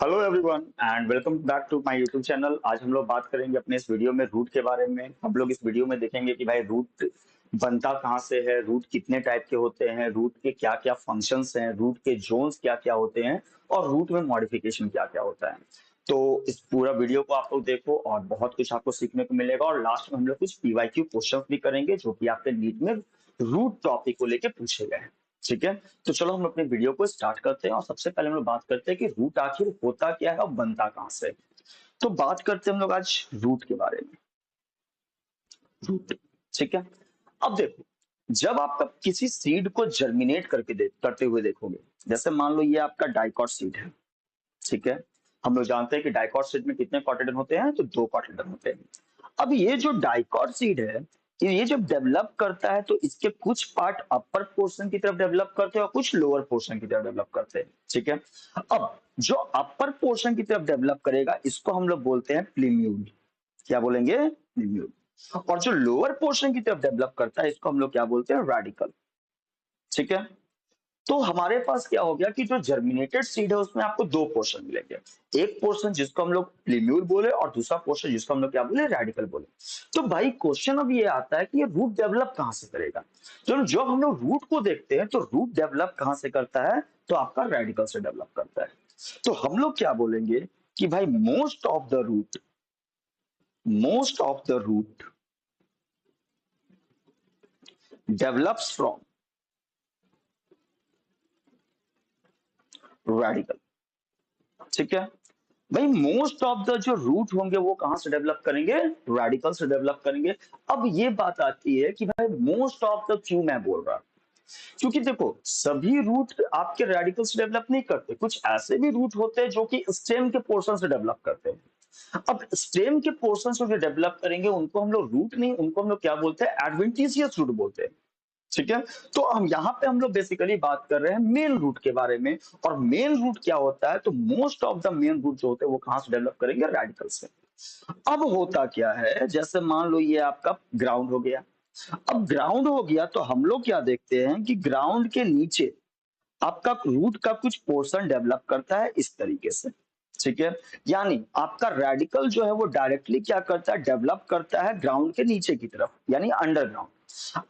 Hello everyone and welcome back to my YouTube channel. आज हम लोग बात करेंगे अपने इस वीडियो में रूट के बारे में। हम लोग इस वीडियो में देखेंगे कि भाई रूट बनता कहाँ से है, रूट कितने टाइप के होते हैं, रूट के क्या क्या फंक्शंस हैं, रूट के जोन्स क्या क्या होते हैं और रूट में मॉडिफिकेशन क्या क्या होता है। तो इस पूरा वीडियो को आप लोग देखो और बहुत कुछ आपको सीखने को मिलेगा। और लास्ट में हम लोग कुछ पीवाईक्यू क्वेश्चन भी करेंगे जो कि आपके नीट में रूट टॉपिक को लेके पूछे गए हैं। ठीक है, तो चलो हम अपने वीडियो को स्टार्ट करते हैं और सबसे पहले हम लोग बात करते हैं कि रूट आखिर होता क्या है और बनता कहाँ से। तो बात करते हैं हम लोग आज रूट के बारे में। रूट, ठीक है। अब देखो, जब आप किसी सीड को जर्मिनेट करते हुए देखोगे, जैसे मान लो ये आपका डाइकॉट सीड है। ठीक है, हम लोग जानते हैं कि डाइकॉट सीड में कितने कॉटिलेडन होते हैं, तो दो कॉटिलेडन होते हैं। अब ये जो डाइकॉट सीड है, ये जब डेवलप करता है तो इसके कुछ पार्ट अपर पोर्शन की तरफ डेवलप करते हैं और कुछ लोअर पोर्शन की तरफ डेवलप करते हैं। ठीक है, अब जो अपर पोर्शन की तरफ डेवलप करेगा इसको हम लोग बोलते हैं प्लीम्यूल। क्या बोलेंगे? प्लीम्यूल। और जो लोअर पोर्शन की तरफ डेवलप करता है इसको हम लोग क्या बोलते हैं? रेडिकल। ठीक है, तो हमारे पास क्या हो गया कि जो जर्मिनेटेड सीड है उसमें आपको दो पोर्शन मिलेंगे। एक पोर्शन जिसको हम लोग प्लीम्यूल बोले और दूसरा पोर्शन जिसको हम लोग क्या बोले? रेडिकल बोले। तो भाई क्वेश्चन अब ये आता है कि ये रूट डेवलप कहां से करेगा। तो जब हम लोग रूट को देखते हैं तो रूट डेवलप कहां से करता है? तो आपका रेडिकल से डेवलप करता है। तो हम लोग क्या बोलेंगे कि भाई most of the root develops from radical. ठीक है, भाई मोस्ट ऑफ द जो रूट होंगे वो कहां से डेवलप करेंगे? रेडिकल से डेवलप करेंगे। अब ये बात आती है कि भाई मोस्ट ऑफ द क्यों मैं बोल रहा हूं, क्योंकि देखो सभी रूट आपके रेडिकल से डेवलप नहीं करते। कुछ ऐसे भी रूट होते हैं जो कि स्टेम के पोर्शन से डेवलप करते हैं। अब स्टेम के पोर्शन से जो डेवलप करेंगे उनको हम लोग रूट नहीं, उनको हम लोग क्या बोलते हैं? एडवेंटिशियस रूट बोलते हैं। ठीक है, तो हम यहाँ पे हम लोग बेसिकली बात कर रहे हैं मेन रूट के बारे में। और मेन रूट क्या होता है? तो most of the main root जो होते हैं वो कहां से डेवलप करेंगे? रेडिकल से। अब होता क्या है, जैसे मान लो ये आपका ग्राउंड हो गया। अब ग्राउंड हो गया तो हम लोग क्या देखते हैं कि ग्राउंड के नीचे आपका रूट का कुछ पोर्शन डेवलप करता है इस तरीके से। ठीक है, यानी आपका रेडिकल जो है वो डायरेक्टली क्या करता है? डेवलप करता है ग्राउंड के नीचे की तरफ, यानी अंडरग्राउंड।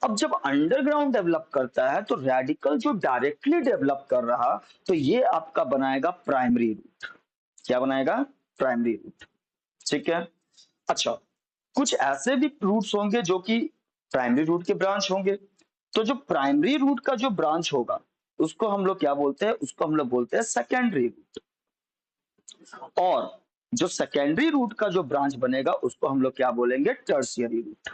अब जब अंडरग्राउंड डेवलप करता है तो रेडिकल जो डायरेक्टली डेवलप कर रहा, तो ये आपका बनाएगा प्राइमरी रूट। क्या बनाएगा? Primary root. ठीक है, अच्छा, कुछ ऐसे भी रूट्स होंगे जो कि प्राइमरी रूट के ब्रांच होंगे। तो जो प्राइमरी रूट का जो ब्रांच होगा उसको हम लोग क्या बोलते हैं? उसको हम लोग बोलते हैं सेकेंडरी रूट। और जो सेकेंडरी रूट का जो ब्रांच बनेगा उसको हम लोग क्या बोलेंगे? Tertiary root.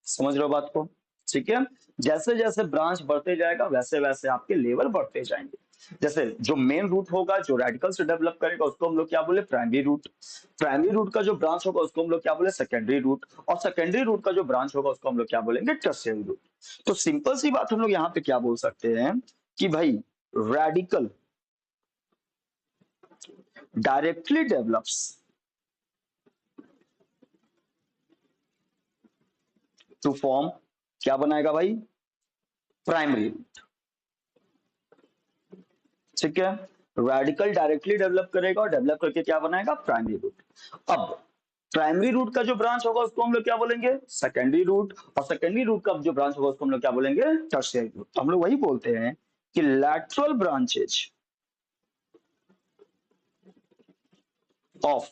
समझ रहे हो बात को? ठीक है, जैसे जैसे ब्रांच बढ़ते जाएगा वैसे वैसे आपके लेवल बढ़ते जाएंगे। जैसे जो मेन रूट होगा जो रेडिकल से डेवलप करेगा उसको हम लोग क्या बोले? Primary root. प्राइमरी रूट का जो ब्रांच होगा उसको हम लोग क्या बोले? Secondary root. और सेकेंडरी रूट का जो ब्रांच होगा उसको हम लोग क्या बोलेंगे? Tertiary root. तो सिंपल सी बात हम लोग यहाँ पे क्या बोल सकते हैं कि भाई radical directly develops to form, क्या बनाएगा भाई? Primary root. ठीक है, रेडिकल डायरेक्टली डेवलप करेगा और डेवलप करके क्या बनाएगा? Primary root. अब प्राइमरी रूट का जो ब्रांच होगा उसको हम लोग क्या बोलेंगे? Secondary root. और सेकेंडरी रूट का जो ब्रांच होगा उसको हम लोग क्या बोलेंगे? Tertiary root. तो हम लोग वही बोलते हैं कि lateral branches of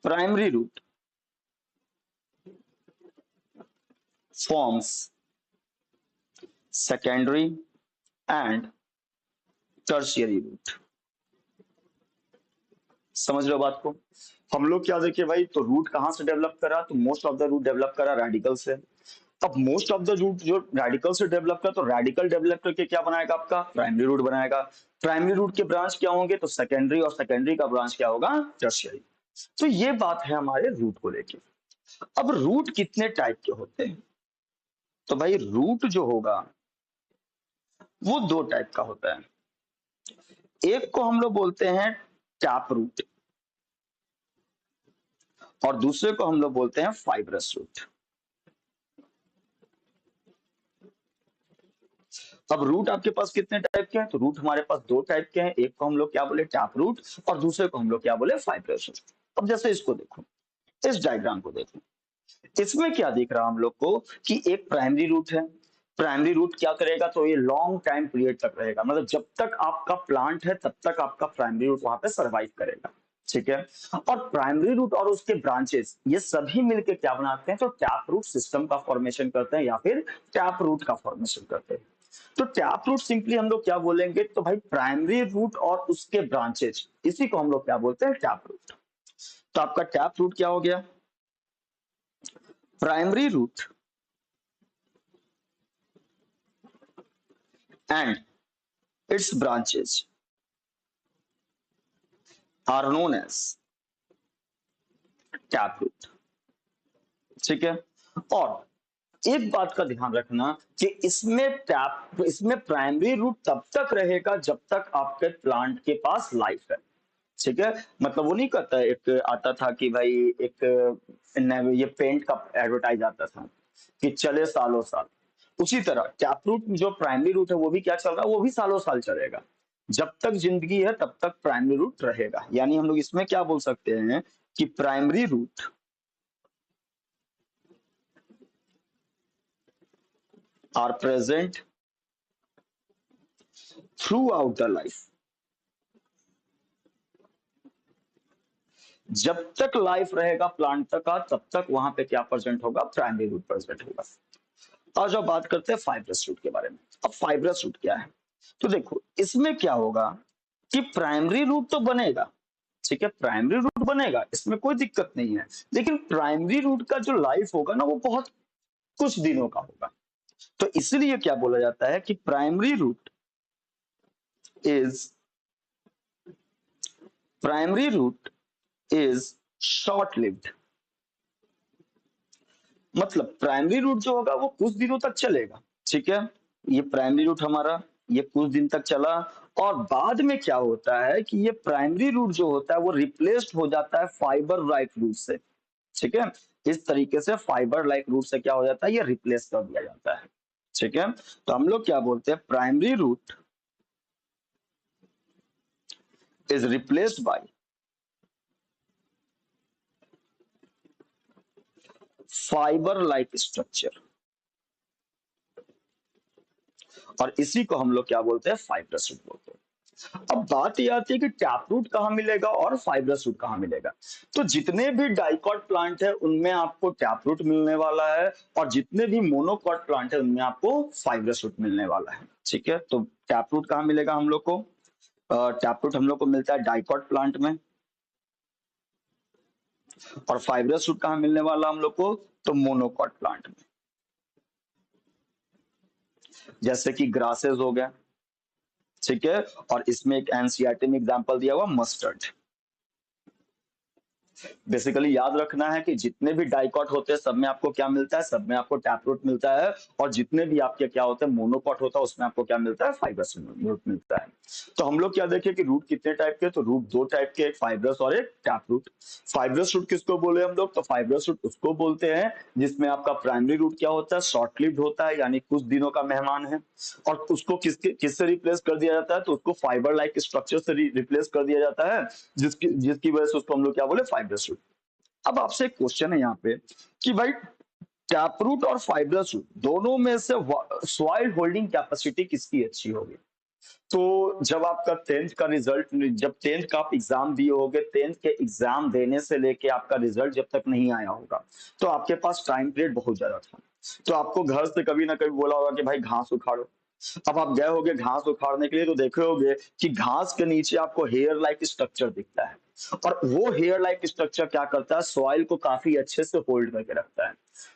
primary root forms secondary and tertiary root. समझ रहे हो बात को? हम लोग क्या देखे भाई, तो रूट कहां से डेवलप करा? तो most of the root develop करा रेडिकल से। अब मोस्ट ऑफ द रूट जो रेडिकल से डेवलप करा तो रेडिकल डेवलप करके क्या बनाएगा? आपका प्राइमरी रूट बनाएगा। प्राइमरी रूट के ब्रांच क्या होंगे? तो सेकेंडरी। और सेकेंडरी का ब्रांच क्या होगा? टर्शियरी। तो ये बात है हमारे रूट को लेके। अब रूट कितने टाइप के होते हैं? तो भाई रूट जो होगा वो दो टाइप का होता है। एक को हम लोग बोलते हैं टैप रूट और दूसरे को हम लोग बोलते हैं फाइब्रस रूट। अब रूट आपके पास कितने टाइप के हैं? तो रूट हमारे पास दो टाइप के हैं, एक को हम लोग क्या बोले टैप रूट और दूसरे को हम लोग क्या बोले फाइब्रस रूट। अब जैसे इसको देखो, इस डायग्राम को देखो, इसमें क्या दिख रहा हम लोग को कि एक प्राइमरी रूट है। प्राइमरी रूट क्या करेगा? तो ये लॉन्ग टाइम पीरियड तक रहेगा, मतलब जब तक आपका प्लांट है तब तक आपका प्राइमरी रूट वहां पे सरवाइव करेगा, ठीक है। और प्राइमरी रूट और उसके ब्रांचेस ये सभी मिलकर क्या बनाते हैं? तो टैप रूट सिस्टम का फॉर्मेशन करते हैं या फिर टैप रूट का फॉर्मेशन करते हैं। तो टैप रूट सिंपली हम लोग क्या बोलेंगे? तो भाई प्राइमरी रूट और उसके ब्रांचेस, इसी को हम लोग क्या बोलते हैं? Tap root. तो आपका टैप रूट क्या हो गया? Primary root and its branches are known as tap root, ठीक है। और एक बात का ध्यान रखना कि इसमें प्राइमरी रूट तब तक रहेगा जब तक आपके प्लांट के पास लाइफ है, ठीक है। मतलब वो नहीं कहता है, एक आता था कि भाई एक ये पेंट का एडवर्टाइज आता था कि चले सालों साल, उसी तरह टैपरूट जो प्राइमरी रूट है वो भी क्या चल रहा है? वो भी सालों साल चलेगा। जब तक जिंदगी है तब तक प्राइमरी रूट रहेगा। यानी हम लोग इसमें क्या बोल सकते हैं कि primary root are present throughout the life. जब तक लाइफ रहेगा प्लांट का तब तक वहां पे क्या प्रेजेंट होगा? प्राइमरी रूट प्रेजेंट होगा। आज अब बात करते हैं फाइब्रस रूट के बारे में। अब फाइब्रस रूट क्या है? तो देखो इसमें क्या होगा कि प्राइमरी रूट तो बनेगा, ठीक है, प्राइमरी रूट बनेगा, इसमें कोई दिक्कत नहीं है। लेकिन प्राइमरी रूट का जो लाइफ होगा ना वो बहुत कुछ दिनों का होगा। तो इसलिए क्या बोला जाता है कि is primary root is short lived. मतलब प्राइमरी रूट जो होगा वो कुछ दिनों तक चलेगा, ठीक है। ये प्राइमरी रूट हमारा ये कुछ दिन तक चला, और बाद में क्या होता है कि ये प्राइमरी रूट जो होता है वो रिप्लेस्ड हो जाता है फाइबर लाइक रूट से, ठीक है। इस तरीके से फाइबर लाइक रूट से क्या हो जाता है? ये रिप्लेस कर दिया जाता है, ठीक है। तो हम लोग क्या बोलते हैं? Primary root is replaced by fibre like structure, और इसी को हम लोग क्या बोलते हैं? फाइब्रस रूट बोलते हैं। अब बात ये आती है कि टैप रूट कहाँ मिलेगा और फाइब्रस रूट कहाँ मिलेगा। तो जितने भी डाइकॉट प्लांट है उनमें आपको टैप रूट मिलने वाला है, और जितने भी मोनोकॉट प्लांट है उनमें आपको फाइब्रस रूट मिलने वाला है, ठीक है। तो टैप रूट कहाँ मिलेगा हम लोग को? टैप रूट हम लोग को मिलता है डाइकॉट प्लांट में, और फाइब्रस रूट कहाँ मिलने वाला हम लोग को? तो मोनोकॉट प्लांट में, जैसे कि ग्रासेस हो गया, ठीक है। और इसमें एक एनसीईआरटी में एग्जांपल दिया हुआ मस्टर्ड। बेसिकली याद रखना है कि जितने भी डाइकॉट होते हैं सब में आपको क्या मिलता है? सब में आपको टैपरूट मिलता है। और जितने भी आपके क्या होते हैं मोनोकॉट होता है उसमें आपको क्या मिलता है? फाइब्रस रूट मिलता है। तो हम लोग क्या देखें कि रूट कितने टाइप के? तो रूट दो टाइप के, एक फाइब्रस और एक टैपरूट। फाइब्रस रूट किसको बोले हम लोग? तो फाइब्रस रूट उसको बोलते हैं जिसमें आपका प्राइमरी रूट क्या होता है? शॉर्ट लिव्ड होता है, यानी कुछ दिनों का मेहमान है। और उसको किससे रिप्लेस कर दिया जाता है? तो उसको फाइबर लाइक स्ट्रक्चर से रिप्लेस कर दिया जाता है, जिसकी जिसकी वजह से उसको हम लोग क्या बोले? Fibrous root. अब आपसे एक क्वेश्चन है यहाँ पे कि भाई टैपरूट और फाइब्रस रूट दोनों में से सॉइल होल्डिंग कैपेसिटी किसकी अच्छी होगी? तो जब आपका टेंथ का रिजल्ट, जब टेंथ का आप एग्जाम दिए होगे, टेंथ के एग्जाम देने से लेके आपका रिजल्ट जब तक नहीं आया होगा तो आपके पास टाइम पीरियड बहुत ज्यादा था। तो आपको घर से कभी ना कभी बोला होगा कि भाई घास उखाड़ो। अब आप गए होगे घास उखाड़ने के लिए तो देखे होगे कि घास के नीचे आपको हेयर लाइक स्ट्रक्चर दिखता है, और वो हेयर लाइक स्ट्रक्चर क्या करता है? सॉइल को काफी अच्छे से होल्ड करके रखता है।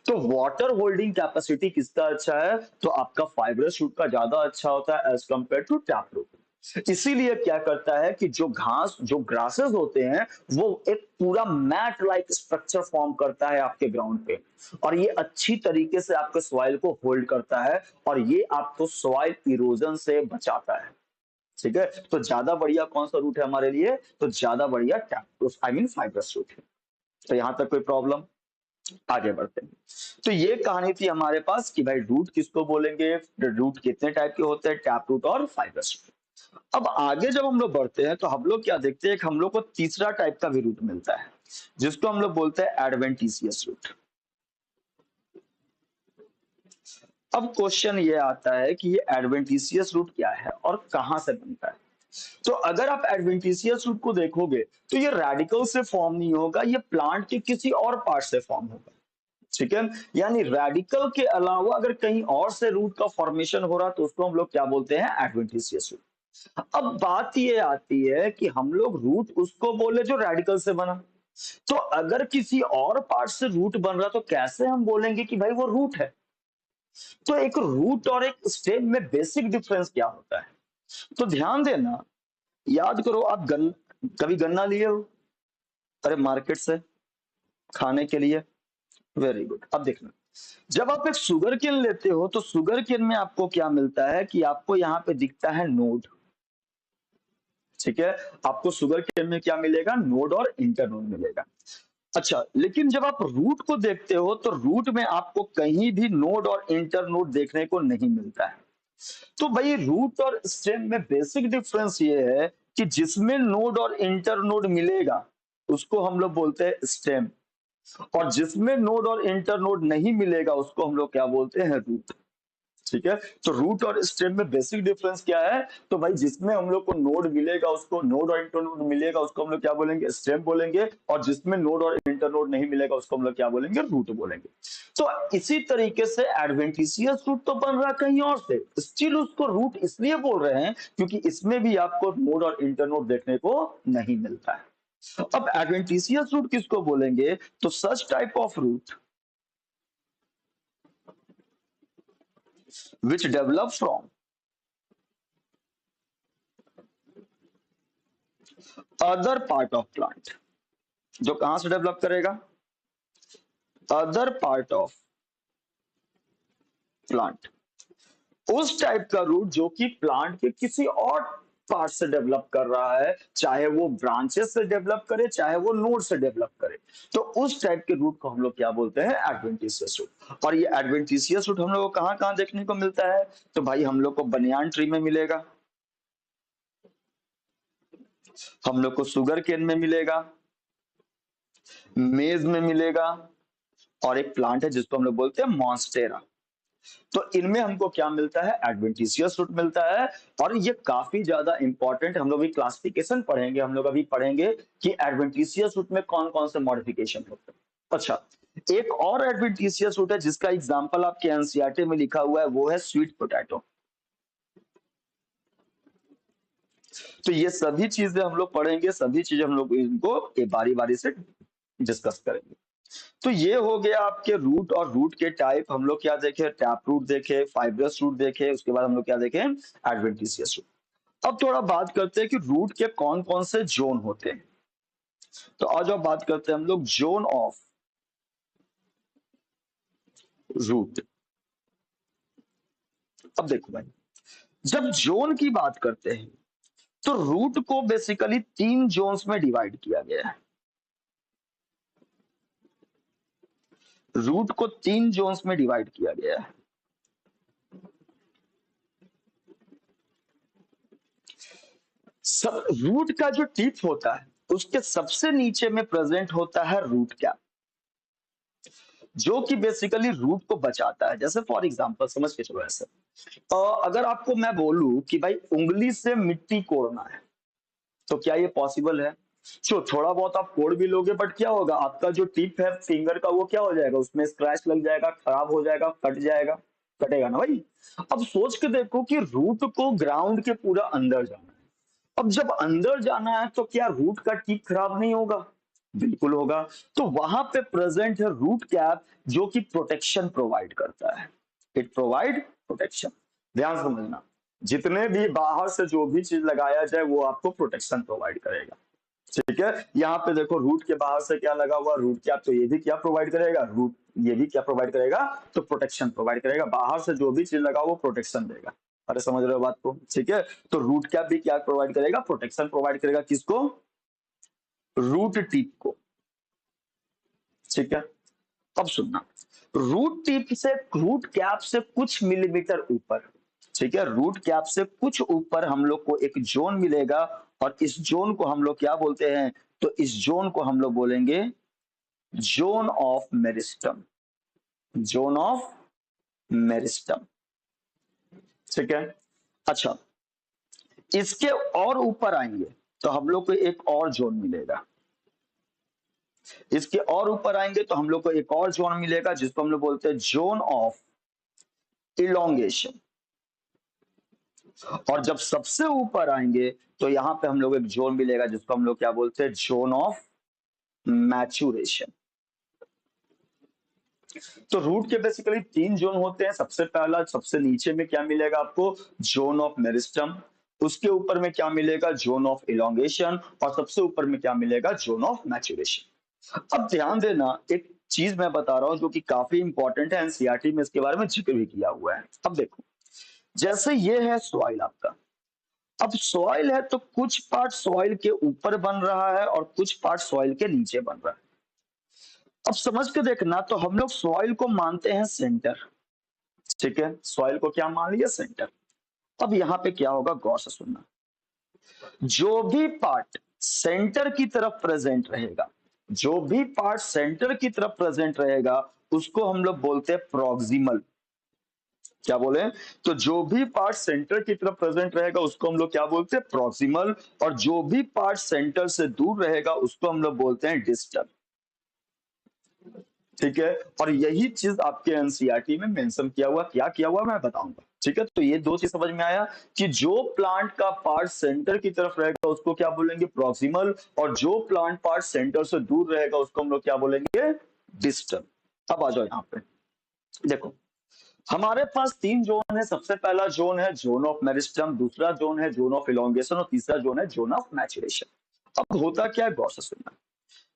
तो वाटर होल्डिंग कैपेसिटी किसका अच्छा है? तो आपका फाइब्रस रूट का ज्यादा अच्छा होता है as compare to tap root. इसीलिए क्या करता है कि जो ग्रासेस होते हैं वो एक पूरा मैट लाइक स्ट्रक्चर फॉर्म करता है आपके ग्राउंड पे, और ये अच्छी तरीके से आपके सॉइल को होल्ड करता है, और ये आपको सॉइल इरोजन से बचाता है, ठीक है। तो ज्यादा बढ़िया कौन सा रूट है हमारे लिए? तो ज्यादा बढ़िया tap I mean fibrous root है। तो यहां तक कोई प्रॉब्लम? आगे बढ़ते हैं। तो ये कहानी थी हमारे पास कि भाई रूट किसको बोलेंगे, रूट कितने टाइप के होते हैं, टैप रूट और फाइब्रस रूट। अब आगे जब हम लोग बढ़ते हैं तो हम लोग क्या देखते हैं, हम लोग को तीसरा टाइप का भी रूट मिलता है जिसको हम लोग बोलते हैं एडवेंटिशियस रूट। अब क्वेश्चन ये आता है कि ये एडवेंटिशियस रूट क्या है और कहां से बनता है। तो अगर आप एडवेंटिशियस रूट को देखोगे तो ये रेडिकल से फॉर्म नहीं होगा, ये प्लांट के किसी और पार्ट से फॉर्म होगा। ठीक है, यानी रेडिकल के अलावा अगर कहीं और से रूट का फॉर्मेशन हो रहा तो उसको हम लोग क्या बोलते हैं, एडवेंटिशियस रूट। अब बात ये आती है कि हम लोग रूट उसको बोले जो रेडिकल से बना, तो अगर किसी और पार्ट से रूट बन रहा तो कैसे हम बोलेंगे कि भाई वो रूट है। तो एक रूट और एक स्टेम में बेसिक डिफरेंस क्या होता है, तो ध्यान देना, याद करो आप कभी गन्ना लिए हो, अरे मार्केट से खाने के लिए, वेरी गुड। अब देखना, जब आप एक शुगर केन लेते हो तो शुगर केन में आपको क्या मिलता है कि आपको यहाँ पे दिखता है नोड। ठीक है, आपको शुगर केन में क्या मिलेगा, नोड और इंटरनोड मिलेगा। अच्छा, लेकिन जब आप रूट को देखते हो तो रूट में आपको कहीं भी नोड और इंटरनोड देखने को नहीं मिलता है। तो भाई रूट और स्टेम में बेसिक डिफरेंस ये है कि जिसमें नोड और इंटरनोड मिलेगा उसको हम लोग बोलते हैं स्टेम, और जिसमें नोड और इंटरनोड नहीं मिलेगा उसको हम लोग क्या बोलते हैं, रूट। ठीक है, तो रूट और स्टेम में बेसिक डिफरेंस क्या है, तो भाई जिसमें हम लोग को नोड मिलेगा उसको, नोड और इंटरनोड मिलेगा उसको हम लोग क्या बोलेंगे, स्टेम बोलेंगे, और जिसमें नोड और इंटरनोड नहीं मिलेगा उसको हम लोग क्या बोलेंगे, रूट बोलेंगे। तो इसी तरीके से एडवेंटिशियस रूट तो बन रहा कहीं और से, स्टिल उसको रूट इसलिए बोल रहे हैं क्योंकि इसमें भी आपको नोड और इंटरनोड देखने को नहीं मिलता है। अब एडवेंटिशियस रूट किसको बोलेंगे, तो such type of root which develop from other part of plant, जो कहां से डेवलप करेगा, अदर पार्ट ऑफ प्लांट। उस टाइप का रूट जो कि प्लांट के किसी और पार्ट से डेवलप कर रहा है, चाहे वो ब्रांचेस से डेवलप करे चाहे वो नोड से डेवलप करे, तो उस टाइप के रूट को हम लोग क्या बोलते हैं, एडवेंटिशियस रूट। और ये एडवेंटिशियस रूट हम लोग को कहां कहां देखने को मिलता है, तो भाई हम लोग को बनियान ट्री में मिलेगा, हम लोग को शुगर केन में मिलेगा, मेज में मिलेगा, और एक प्लांट है जिसको हम लोग बोलते हैं मॉन्स्टेरा। तो इनमें हमको क्या मिलता है, एडवेंटिशियस रूट मिलता है। और ये काफी ज्यादा इंपॉर्टेंट, हम लोग भी क्लासिफिकेशन पढ़ेंगे, हम लोग अभी पढ़ेंगे कि एडवेंटिशियस रूट में कौन कौन से मॉडिफिकेशन होते हैं। अच्छा, एक और एडवेंटिशियस रूट है जिसका एग्जांपल आपके एनसीईआरटी में लिखा हुआ है, वो है स्वीट पोटैटो। तो ये सभी चीजें हम लोग पढ़ेंगे, सभी चीजें हम लोग इनको बारी बारी से डिस्कस करेंगे। तो ये हो गया आपके रूट, और रूट के टाइप हम लोग क्या देखे, टैप रूट देखे, फाइब्रस रूट देखे, उसके बाद हम लोग क्या देखे, एडवेंटिशियस रूट। अब थोड़ा बात करते हैं कि रूट के कौन कौन से जोन होते हैं। तो आज अब बात करते हैं हम लोग जोन ऑफ रूट। अब देखो भाई, जब जोन की बात करते हैं तो रूट को बेसिकली 3 जोन्स में डिवाइड किया गया है। रूट को 3 जोन्स में डिवाइड किया गया है। सब रूट का जो टिप होता है उसके सबसे नीचे में प्रेजेंट होता है रूट कैप, जो कि बेसिकली रूट को बचाता है। जैसे फॉर एग्जांपल समझ के चलो ऐसे, अगर आपको मैं बोलूं कि भाई उंगली से मिट्टी कोड़ना है, तो क्या ये पॉसिबल है, जो थोड़ा बहुत आप कोड़ भी लोगे बट क्या होगा, आपका जो टिप है फिंगर का वो क्या हो जाएगा, उसमें स्क्रैच लग जाएगा, खराब हो जाएगा, कट जाएगा, कटेगा ना भाई। अब सोच के देखो कि रूट को ग्राउंड के पूरा अंदर जाना है, अब जब अंदर जाना है तो क्या रूट का टिप खराब नहीं होगा, बिल्कुल होगा। तो वहां पे प्रेजेंट है रूट कैप, जो कि प्रोटेक्शन प्रोवाइड करता है, इट प्रोवाइड प्रोटेक्शन। ध्यान समझना, जितने भी बाहर से जो भी चीज लगाया जाए वो आपको प्रोटेक्शन प्रोवाइड करेगा। ठीक है, यहाँ पे देखो रूट के बाहर से क्या लगा हुआ, रूट कैप, तो ये भी क्या प्रोवाइड करेगा, रूट ये भी क्या प्रोवाइड करेगा, तो प्रोटेक्शन प्रोवाइड करेगा। बाहर से जो भी चीज लगा वो प्रोटेक्शन देगा। अरे समझ रहे हो बात को, ठीक है। तो रूट कैप भी क्या प्रोवाइड करेगा, प्रोटेक्शन प्रोवाइड करेगा, किसको, रूट टिप को। ठीक है, अब सुनना, रूट टिप से, रूट कैप से कुछ मिलीमीटर ऊपर, ठीक है, रूट कैप से कुछ ऊपर हम लोग को एक जोन मिलेगा, और इस जोन को हम लोग क्या बोलते हैं, तो इस जोन को हम लोग बोलेंगे zone of meristem, zone of meristem, ठीक है। अच्छा, इसके और ऊपर आएंगे तो हम लोग को एक और जोन मिलेगा, इसके और ऊपर आएंगे तो हम लोग को एक और जोन मिलेगा जिसको हम लोग बोलते हैं जोन ऑफ इलोंगेशन, और जब सबसे ऊपर आएंगे तो यहां पे हम लोग एक जोन मिलेगा जिसको हम लोग क्या बोलते हैं, जोन ऑफ मैचुरेशन। तो रूट के बेसिकली 3 जोन होते हैं। सबसे पहला, सबसे नीचे में क्या मिलेगा आपको, जोन ऑफ मेरिस्टम, उसके ऊपर में क्या मिलेगा, जोन ऑफ इलोंगेशन, और सबसे ऊपर में क्या मिलेगा, जोन ऑफ मैचुरेशन। अब ध्यान देना, एक चीज मैं बता रहा हूं जो कि काफी इंपॉर्टेंट है, एनसीईआरटी में इसके बारे में जिक्र भी किया हुआ है। अब देखो, जैसे ये है सॉइल आपका, अब सॉइल है तो कुछ पार्ट सॉइल के ऊपर बन रहा है और कुछ पार्ट सॉइल के नीचे बन रहा है। अब समझ के देखना, तो हम लोग सॉइल को मानते हैं सेंटर, ठीक है, सॉइल को क्या मान लिया, सेंटर। अब यहां पे क्या होगा, गौर से सुनना, जो भी पार्ट सेंटर की तरफ प्रेजेंट रहेगा, जो भी पार्ट सेंटर की तरफ प्रेजेंट रहेगा उसको हम लोग बोलते हैं प्रॉक्सिमल। क्या बोले, तो जो भी पार्ट सेंटर की तरफ प्रेजेंट रहेगा उसको हम लोग क्या बोलते हैं, प्रॉक्सिमल, और जो भी पार्ट सेंटर से दूर रहेगा उसको हम लोग बोलते हैं डिस्टल, ठीक है। और यही चीज आपके एनसीईआरटी में मेंशन किया हुआ, क्या किया हुआ मैं बताऊंगा, ठीक है। तो ये दो चीज समझ में आया कि जो प्लांट का पार्ट सेंटर की तरफ रहेगा उसको क्या बोलेंगे, प्रॉक्सिमल, और जो प्लांट पार्ट सेंटर से दूर रहेगा उसको हम लोग क्या बोलेंगे, डिस्टल। अब आ जाओ यहाँ पे, देखो हमारे पास 3 जोन है। सबसे पहला जोन है जोन ऑफ मेरिस्टम, दूसरा जोन है जोन ऑफ इलोंगेशन, और तीसरा जोन है जोन ऑफ मैचुरेशन। अब होता क्या है, गौर से सुनना,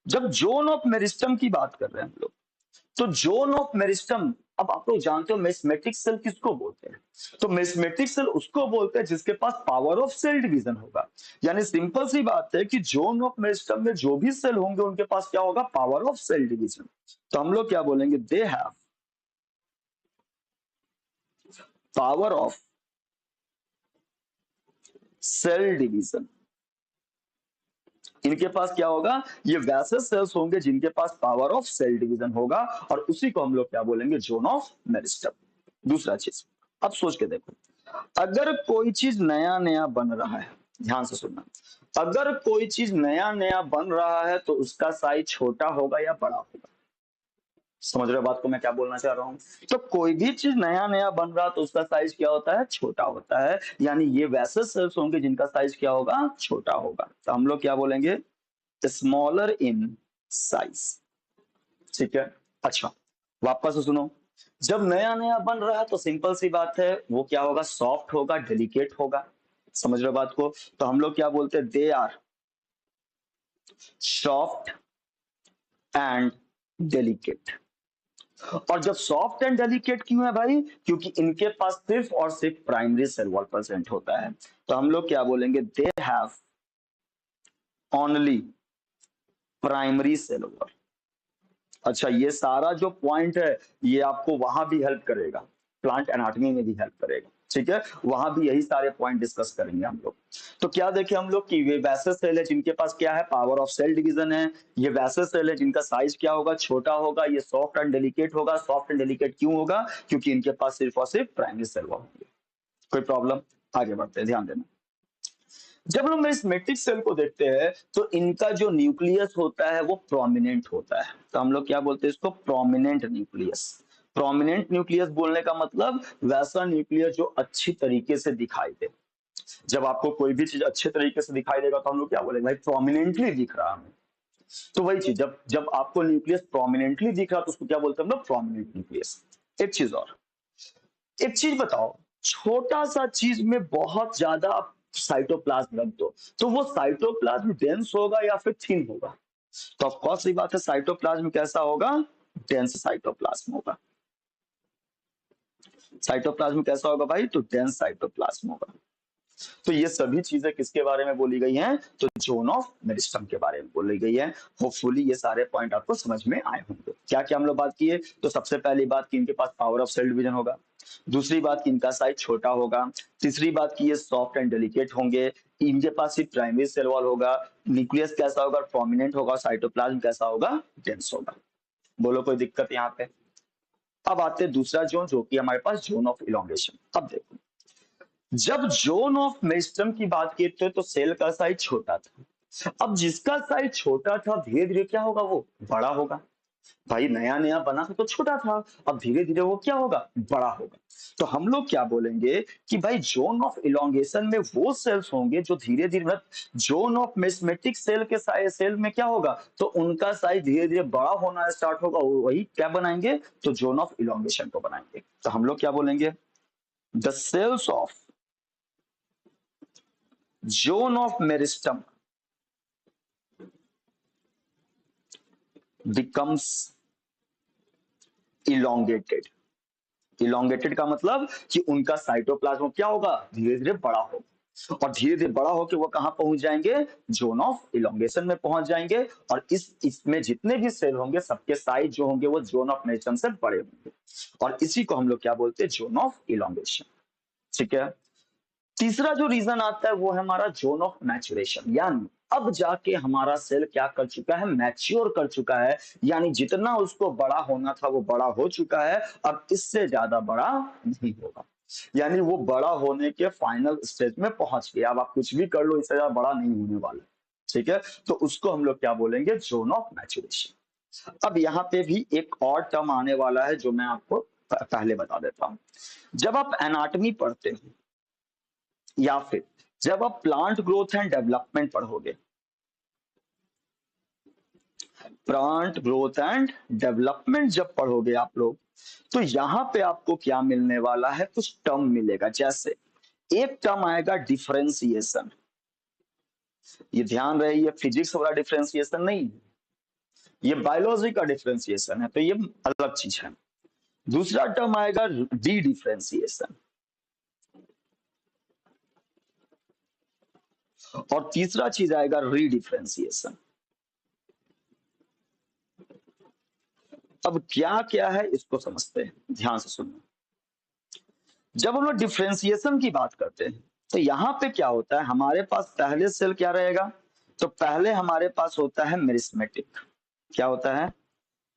जब जोन ऑफ मेरिस्टम की बात कर रहे हैं हम लोग, तो जोन ऑफ मेरिस्टम, अब आप लोग जानते हो मेरिस्मेटिक सेल किसको बोलते हैं, तो मेरिस्मेटिक सेल उसको बोलते हैं जिसके पास पावर ऑफ सेल डिवीजन होगा। यानी सिंपल सी बात है कि जोन ऑफ मेरिस्टम में जो भी सेल होंगे उनके पास क्या होगा, पावर ऑफ सेल डिवीजन। तो हम लोग क्या बोलेंगे, they have power of cell division. इनके पास क्या होगा, ये वैसे सेल्स होंगे जिनके पास पावर ऑफ सेल डिवीजन होगा, और उसी को हम लोग क्या बोलेंगे, जोन ऑफ मेरिस्टम। दूसरा चीज, अब सोच के देखो, अगर कोई चीज नया नया बन रहा है, ध्यान से सुनना, अगर कोई चीज नया नया बन रहा है तो उसका साइज छोटा होगा या बड़ा होगा, समझ रहे हो बात को मैं क्या बोलना चाह रहा हूँ। तो कोई भी चीज नया नया बन रहा तो उसका साइज क्या होता है, छोटा होता है। यानी ये वैसे सेल्स होंगे जिनका साइज क्या होगा, छोटा होगा। तो हम लोग क्या बोलेंगे, स्मॉलर इन साइज, ठीक है। अच्छा, वापस से सुनो, जब नया नया बन रहा है तो सिंपल सी बात है वो क्या होगा, सॉफ्ट होगा, डेलिकेट होगा। समझ रहे हो बात को, तो हम लोग क्या बोलते हैं, they are soft and delicate. और जब सॉफ्ट एंड डेलिकेट क्यों है भाई, क्योंकि इनके पास सिर्फ और सिर्फ प्राइमरी सेल वॉल प्रेजेंट होता है। तो हम लोग क्या बोलेंगे, they have only primary cell wall. अच्छा, ये सारा जो पॉइंट है ये आपको वहां भी हेल्प करेगा, प्लांट एनाटॉमी में भी हेल्प करेगा, ठीक है। वहां भी यही सारे पॉइंट डिस्कस करेंगे हम लोग। तो क्या देखें हम लोग कि ये वैसे सेल है जिनके पास क्या है, पावर ऑफ सेल डिवीजन है। ये वैसे सेल है जिनका साइज क्या होगा, छोटा होगा। ये सॉफ्ट एंड डेलिकेट होगा। सॉफ्ट एंड डेलिकेट क्यों होगा, क्योंकि इनके पास सिर्फ और सिर्फ प्राइमरी सेल होंगे। कोई प्रॉब्लम, आगे बढ़ते हैं, ध्यान देना। जब हम इस मैट्रिक्स सेल को देखते हैं तो इनका जो न्यूक्लियस होता है वो प्रोमिनेंट होता है। तो हम लोग क्या बोलते हैं इसको, प्रोमिनेंट न्यूक्लियस। प्रोमिनेंट न्यूक्लियस बोलने का मतलब वैसा न्यूक्लियस जो अच्छी तरीके से दिखाई दे। जब आपको कोई भी चीज अच्छे तरीके से दिखाई देगा तो हम लोग क्या बोलेंगे, भाई प्रोमिनेंटली दिख रहा हमें। तो वही चीज, जब जब आपको न्यूक्लियस प्रोमिनेंटली दिख रहा तो उसको क्या बोलते हैं हम लोग, प्रोमिनेंट न्यूक्लियस। एक चीज और, एक चीज बताओ, छोटा सा चीज में बहुत ज्यादा साइटोप्लाज्म रख दो तो वो साइटोप्लाज्म डेंस होगा या फिर थिन होगा, तो ऑफ कोर्स सही बात है, साइटोप्लाज्म कैसा होगा, डेंस साइटोप्लाज्म होगा। साइटोप्लाज्म कैसा होगा भाई, तो डेंस साइटोप्लाज्म होगा। तो ये सभी चीजें किसके बारे में बोली गई हैं, तो जोन ऑफ मेरिस्टम के बारे में बोली गई है। होपफुली ये सारे पॉइंट आपको समझ में आए होंगे। क्या क्या हम लोग बात किए? तो सबसे पहली बात कि इनके पास पावर ऑफ सेल डिवीजन होगा, दूसरी बात कि इनका साइज छोटा होगा, तीसरी बात कि ये सॉफ्ट एंड डेलिकेट होंगे, इनके पास सिर्फ प्राइमरी सेल वॉल होगा, न्यूक्लियस कैसा होगा? प्रोमिनेंट होगा, साइटोप्लाज्म कैसा होगा? डेंस होगा। बोलो कोई दिक्कत यहाँ पे? अब आते हैं दूसरा जोन, जो कि हमारे पास जोन ऑफ इलोंगेशन। अब देखो, जब जोन ऑफ मेरिस्टम की बात की तो सेल का साइज छोटा था। अब जिसका साइज छोटा था धीरे धीरे क्या होगा? वो बड़ा होगा। भाई नया नया बना था तो छोटा था, अब धीरे धीरे वो क्या होगा? बड़ा होगा। तो हम लोग क्या बोलेंगे कि भाई जोन ऑफ इलोंगेशन में वो सेल्स होंगे जो धीरे धीरे, मतलब जोन ऑफ मेस्मेटिक सेल के सेल में क्या होगा? तो उनका साइज धीरे धीरे बड़ा होना स्टार्ट होगा, वही क्या बनाएंगे? तो जोन ऑफ इलोंगेशन को बनाएंगे। तो हम लोग क्या बोलेंगे? The cells of zone of meristem becomes elongated। Elongated का मतलब कि उनका साइटोप्लाज्म क्या होगा? धीरे धीरे बड़ा होगा, और धीरे धीरे बड़ा होकर वो कहां पहुंच जाएंगे? जोन ऑफ इलोंगेशन में पहुंच जाएंगे। और इसमें जितने भी सेल होंगे सबके साइज जो होंगे वो जोन ऑफ मेरिस्टम से बड़े होंगे, और इसी को हम लोग क्या बोलते हैं? Zone of elongation. ठीक है। तीसरा जो रीजन आता है वो है हमारा जोन ऑफ मैच्योरेशन, यानी अब जाके हमारा सेल क्या कर चुका है? मैच्योर कर चुका है, यानी जितना उसको बड़ा होना था वो बड़ा हो चुका है, अब इससे ज्यादा बड़ा नहीं होगा, यानी वो बड़ा होने के फाइनल स्टेज में पहुंच गया। अब आप कुछ भी कर लो, इससे ज्यादा बड़ा नहीं होने वाला। ठीक है, तो उसको हम लोग क्या बोलेंगे? Zone of maturation. अब यहाँ पे भी एक और टर्म आने वाला है जो मैं आपको पहले बता देता हूं। जब आप एनाटॉमी पढ़ते हो या फिर जब आप प्लांट ग्रोथ एंड डेवलपमेंट पढ़ोगे, प्लांट ग्रोथ एंड डेवलपमेंट जब पढ़ोगे आप लोग, तो यहां पे आपको क्या मिलने वाला है? कुछ टर्म मिलेगा। जैसे एक टर्म आएगा डिफरेंशिएशन। ये ध्यान रहे, ये फिजिक्स वाला डिफरेंशिएशन नहीं है, ये बायोलॉजी का डिफरेंशिएशन है, तो ये अलग चीज है। दूसरा टर्म आएगा डी डिफरेंशिएशन, और तीसरा चीज आएगा रीडिफरेंशिएशन। अब क्या क्या है इसको समझते हैं, ध्यान से सुनना। जब हम लोग डिफरेंशिएशन की बात करते हैं तो यहां पे क्या होता है? हमारे पास पहले सेल क्या रहेगा? तो पहले हमारे पास होता है मेरिस्मेटिक। क्या होता है?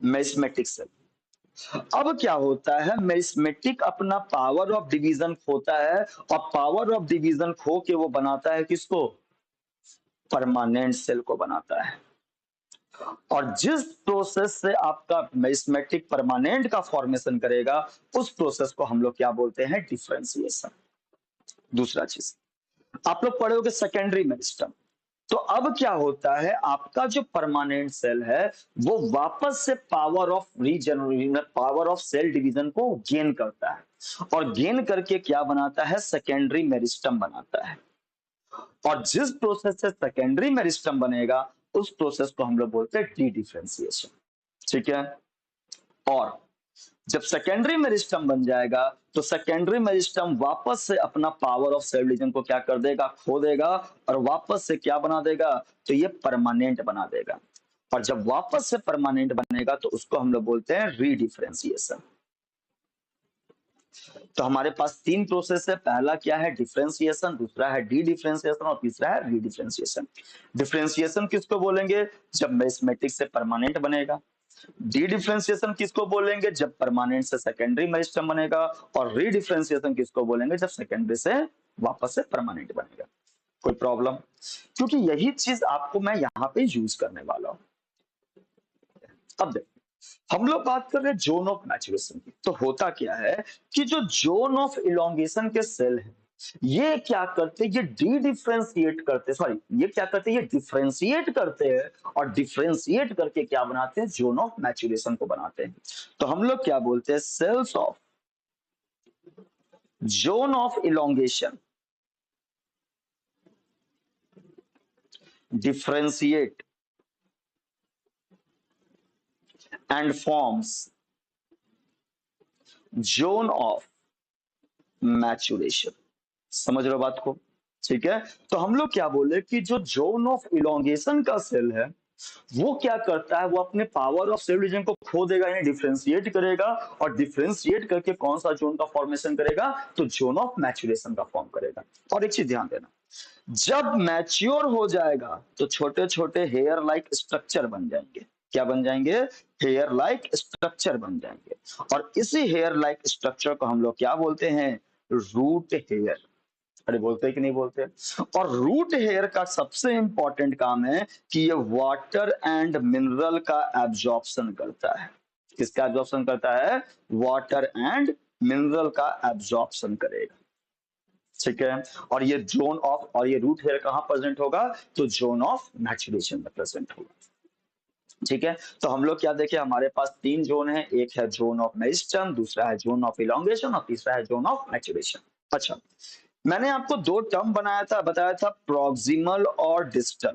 Meristematic cell. अब क्या होता है? मेरिस्मेटिक अपना पावर ऑफ डिवीजन खोता है, और पावर ऑफ डिवीजन खो के वो बनाता है किसको? परमानेंट सेल को बनाता है। और जिस प्रोसेस से आपका मेरिस्मेटिक परमानेंट का फॉर्मेशन करेगा उस प्रोसेस को हम लोग क्या बोलते हैं? डिफरेंशिएशन। दूसरा चीज आप लोग पढ़ोगे सेकेंडरी मेरिस्टम। तो अब क्या होता है? आपका जो परमानेंट सेल है वो वापस से power of regeneration, power of cell division को गेन करता है, और गेन करके क्या बनाता है? सेकेंडरी मेरिस्टम बनाता है। और जिस प्रोसेस से सेकेंडरी मेरिस्टम बनेगा उस प्रोसेस को हम लोग बोलते हैं डी डिफरेंशिएशन। ठीक है। और जब सेकेंडरी मेरिस्टम बन जाएगा तो सेकेंडरी मेरिस्टम वापस से अपना पावर ऑफ सेल डिवीजन को क्या कर देगा? खो देगा, और वापस से क्या बना देगा? तो ये परमानेंट बना देगा। और जब वापस से परमानेंट बनेगा तो उसको हम लोग बोलते हैं रीडिफरेंशिएशन। तो हमारे पास तीन प्रोसेस है। पहला क्या है? डिफरेंशिएशन, दूसरा है डी डिफरेंशिएशन, और तीसरा है रीडिफरेंशिएशन। डिफरेंशिएशन किसको बोलेंगे? जब मेरिस्मेटिक से परमानेंट बनेगा। डी डिफरेंशिएशन किसको बोलेंगे? जब परमानेंट से सेकेंडरी मेरिस्टम बनेगा। और रीडिफरेंशिएशन किसको बोलेंगे? जब सेकेंडरी से वापस से परमानेंट बनेगा। कोई प्रॉब्लम? क्योंकि यही चीज आपको मैं यहाँ पे यूज करने वाला हूँ। अब देखो, हम लोग बात कर रहे हैं जोन ऑफ मैच्योरेशन की। तो होता क्या है कि जो जोन ऑफ इलोंगेशन के सेल है ये क्या करते हैं? ये डी डिफरेंशिएट करते, सॉरी ये क्या करते हैं? ये डिफरेंशिएट करते हैं, और डिफरेंशिएट करके क्या बनाते हैं? जोन ऑफ मैच्योरेशन को बनाते हैं। तो हम लोग क्या बोलते हैं? Cells of zone of elongation differentiate and forms zone of maturation. समझ रहे हो बात को? ठीक है। तो हम लोग क्या बोले कि जो जोन ऑफ इलोंगेशन का सेल है वो क्या करता है, वो अपने पावर ऑफ सेल डिवीजन को खो देगा, यानी डिफरेंशिएट करेगा, और डिफरेंशिएट करके कौन सा जोन का फॉर्मेशन करेगा, तो जोन ऑफ मैच्योरेशन का फॉर्म करेगा। और एक चीज ध्यान देना, जब मैच्योर हो जाएगा तो छोटे छोटे हेयर लाइक स्ट्रक्चर बन जाएंगे। क्या बन जाएंगे? हेयर लाइक स्ट्रक्चर बन जाएंगे। और इसी हेयर लाइक स्ट्रक्चर को हम लोग क्या बोलते हैं? Root hair. अरे बोलते हैं कि नहीं बोलते? और रूट हेयर का सबसे इंपॉर्टेंट काम है कि ये वाटर एंड मिनरल का एब्जॉर्प्शन करता है। किसका एब्जॉर्प्शन करता है? वाटर एंड मिनरल का एब्जॉर्प्शन करेगा। ठीक है। और ये जोन ऑफ, और ये रूट हेयर कहां प्रेजेंट होगा? तो जोन ऑफ मैच्योरेशन में प्रेजेंट होगा। ठीक है। तो हम लोग क्या देखे, हमारे पास तीन जोन है, एक है जोन ऑफ मेरिस्टम, दूसरा है जोन ऑफ इलोंगेशन, और तीसरा है जोन ऑफ मैच्योरेशन। अच्छा, मैंने आपको दो टर्म बताया था, प्रॉक्सिमल और डिस्टल।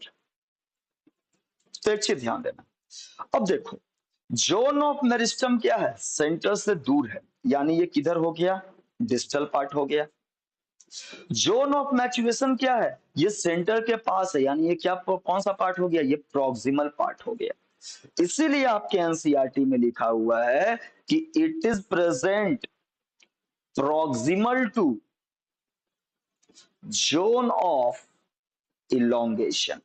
तो एक चीज ध्यान देना, अब देखो, जोन ऑफ मेरिस्टम क्या है? सेंटर से दूर है, यानी ये किधर हो गया? डिस्टल पार्ट हो गया। जोन ऑफ मैच्योरेशन क्या है? ये सेंटर के पास है, यानी ये क्या, कौन सा पार्ट हो गया? ये प्रॉक्सिमल पार्ट हो गया। इसीलिए आपके एनसीईआरटी में लिखा हुआ है कि it is present proximal to zone of elongation.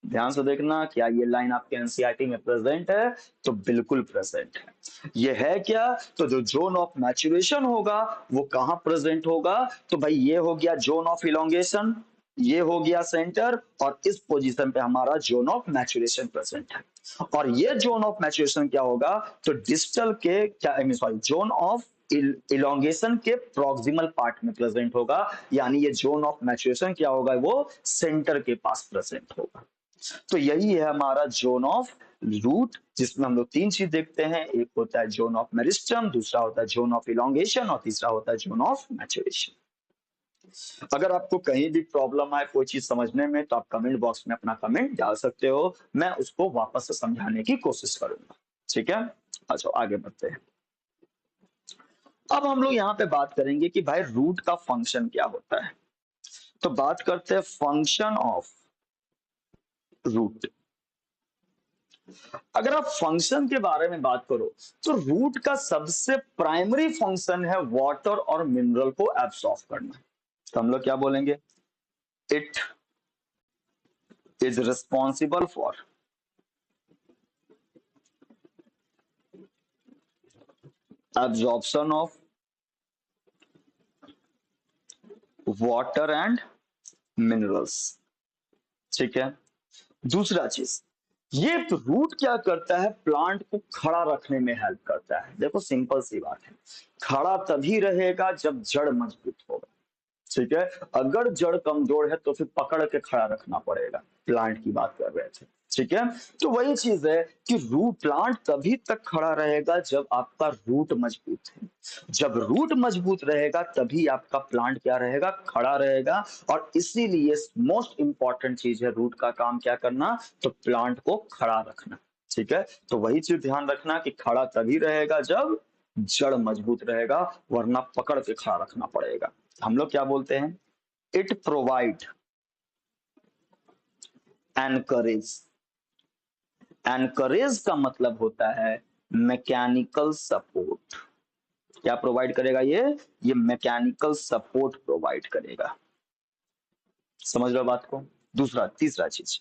ध्यान से देखना, क्या ये लाइन आपके एनसीईआरटी में प्रेजेंट है? तो बिल्कुल प्रेजेंट है। ये है क्या? तो जो जोन ऑफ मैच्योरेशन होगा वो कहां प्रेजेंट होगा? तो भाई ये हो गया जोन ऑफ इलोंगेशन, ये हो गया सेंटर, और इस पोजीशन पे हमारा जोन ऑफ मैच्योरेशन प्रेजेंट है। और ये जोन ऑफ मैच्योरेशन क्या होगा? तो डिस्टल के क्या, सॉरी, जोन ऑफ इलोंगेशन के प्रॉक्सिमल पार्ट में प्रेजेंट होगा, यानी ये जोन ऑफ मैच्योरेशन क्या होगा? वो सेंटर के पास प्रेजेंट होगा। तो यही है हमारा जोन ऑफ रूट, जिसमें हम लोग तीन चीज देखते हैं, एक होता है जोन ऑफ मेरिस्टम, दूसरा होता है जोन ऑफ इलोंगेशन, और तीसरा होता है जोन ऑफ मैच्योरेशन। अगर आपको कहीं भी प्रॉब्लम आए कोई चीज समझने में, तो आप कमेंट बॉक्स में अपना कमेंट डाल सकते हो, मैं उसको वापस से समझाने की कोशिश करूंगा। ठीक है। अच्छा, आगे बढ़ते हैं। अब हम लोग यहाँ पे बात करेंगे कि भाई रूट का फंक्शन क्या होता है। तो बात करते हैं फंक्शन ऑफ रूट। अगर आप फंक्शन के बारे में बात करो, तो रूट का सबसे प्राइमरी फंक्शन है वाटर और मिनरल को एब्सॉर्ब करना। तो हम लोग क्या बोलेंगे? It is responsible for absorption of water and minerals. ठीक है। दूसरा चीज, ये रूट क्या करता है? प्लांट को खड़ा रखने में हेल्प करता है। देखो सिंपल सी बात है, खड़ा तभी रहेगा जब जड़ मजबूत होगा। ठीक है। अगर जड़ कमजोर है तो फिर पकड़ के खड़ा रखना पड़ेगा। प्लांट की बात कर रहे थे। ठीक है। तो वही चीज है कि रूट, प्लांट तभी तक खड़ा रहेगा जब आपका रूट मजबूत है। जब रूट मजबूत रहेगा तभी आपका प्लांट क्या रहेगा? खड़ा रहेगा। और इसीलिए मोस्ट इंपॉर्टेंट चीज है रूट का काम क्या करना? तो प्लांट को खड़ा रखना। ठीक है। तो वही चीज ध्यान रखना कि खड़ा तभी रहेगा जब जड़ मजबूत रहेगा, वरना पकड़ के खड़ा रखना पड़ेगा। हम लोग क्या बोलते हैं? It provide encourage. एनकरेज का मतलब होता है मैकेनिकल सपोर्ट। क्या प्रोवाइड करेगा ये मैकेनिकल सपोर्ट प्रोवाइड करेगा। समझ लो बात को। दूसरा, तीसरा चीज,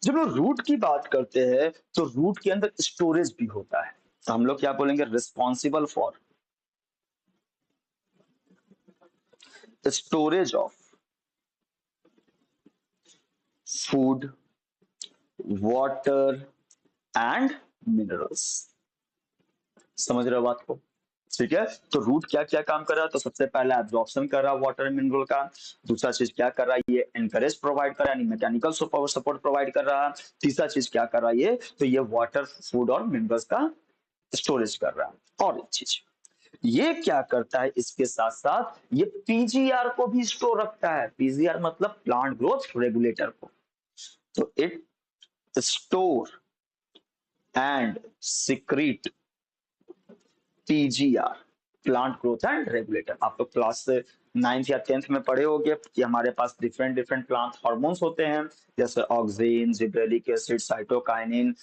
जब लोग रूट की बात करते हैं तो रूट के अंदर स्टोरेज भी होता है। तो हम लोग क्या बोलेंगे? Responsible for storage of food, water and minerals. समझ रहे हो बात को? ठीक है। तो रूट क्या क्या काम कर रहा है? तो सबसे पहला एब्जॉर्प्शन कर रहा है वाटर एंड मिनरल का। दूसरा चीज क्या कर रहा है? ये एनकरेज प्रोवाइड कर रहा है, यानी मैकेनिकल सपोर्ट प्रोवाइड कर रहा है। तीसरा चीज क्या कर रहा है? ये तो ये वाटर, फूड और मिनरल्स का स्टोरेज कर रहा है। और एक चीज ये क्या करता है, इसके साथ साथ ये पीजीआर को भी स्टोर रखता है। पीजीआर मतलब प्लांट ग्रोथ रेगुलेटर को। तो it store and secret PGR, plant growth and regulator. आप लोग क्लास से 9th या 10th में पढ़े होगे कि हमारे पास डिफरेंट डिफरेंट प्लांट हार्मोन्स होते हैं, जैसे auxin, gibberellic acid, cytokinin,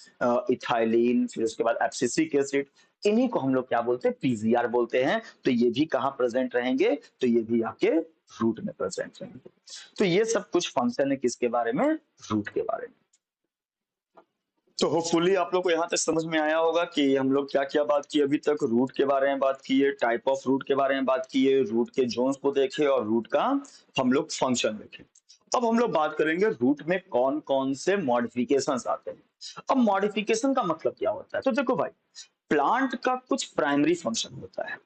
ethylene, फिर उसके बाद एब्सिसिक एसिड। इन्हीं को हम लोग क्या बोलते हैं, पीजीआर बोलते हैं। तो ये भी कहाँ प्रेजेंट रहेंगे, तो ये भी आपके रूट में प्रेजेंट रहेंगे। तो ये सब कुछ फंक्शन है किसके बारे में, रूट के बारे में। तो होपफुली आप लोग को यहाँ तक समझ में आया होगा कि हम लोग क्या क्या बात की अभी तक। रूट के बारे में बात की है, टाइप ऑफ रूट के बारे में बात की है, रूट के जोन्स को देखे और रूट का हम लोग फंक्शन देखे। अब हम लोग बात करेंगे रूट में कौन कौन से मॉडिफिकेशंस आते हैं। अब मॉडिफिकेशन का मतलब क्या होता है, तो देखो भाई, प्लांट का कुछ प्राइमरी फंक्शन होता है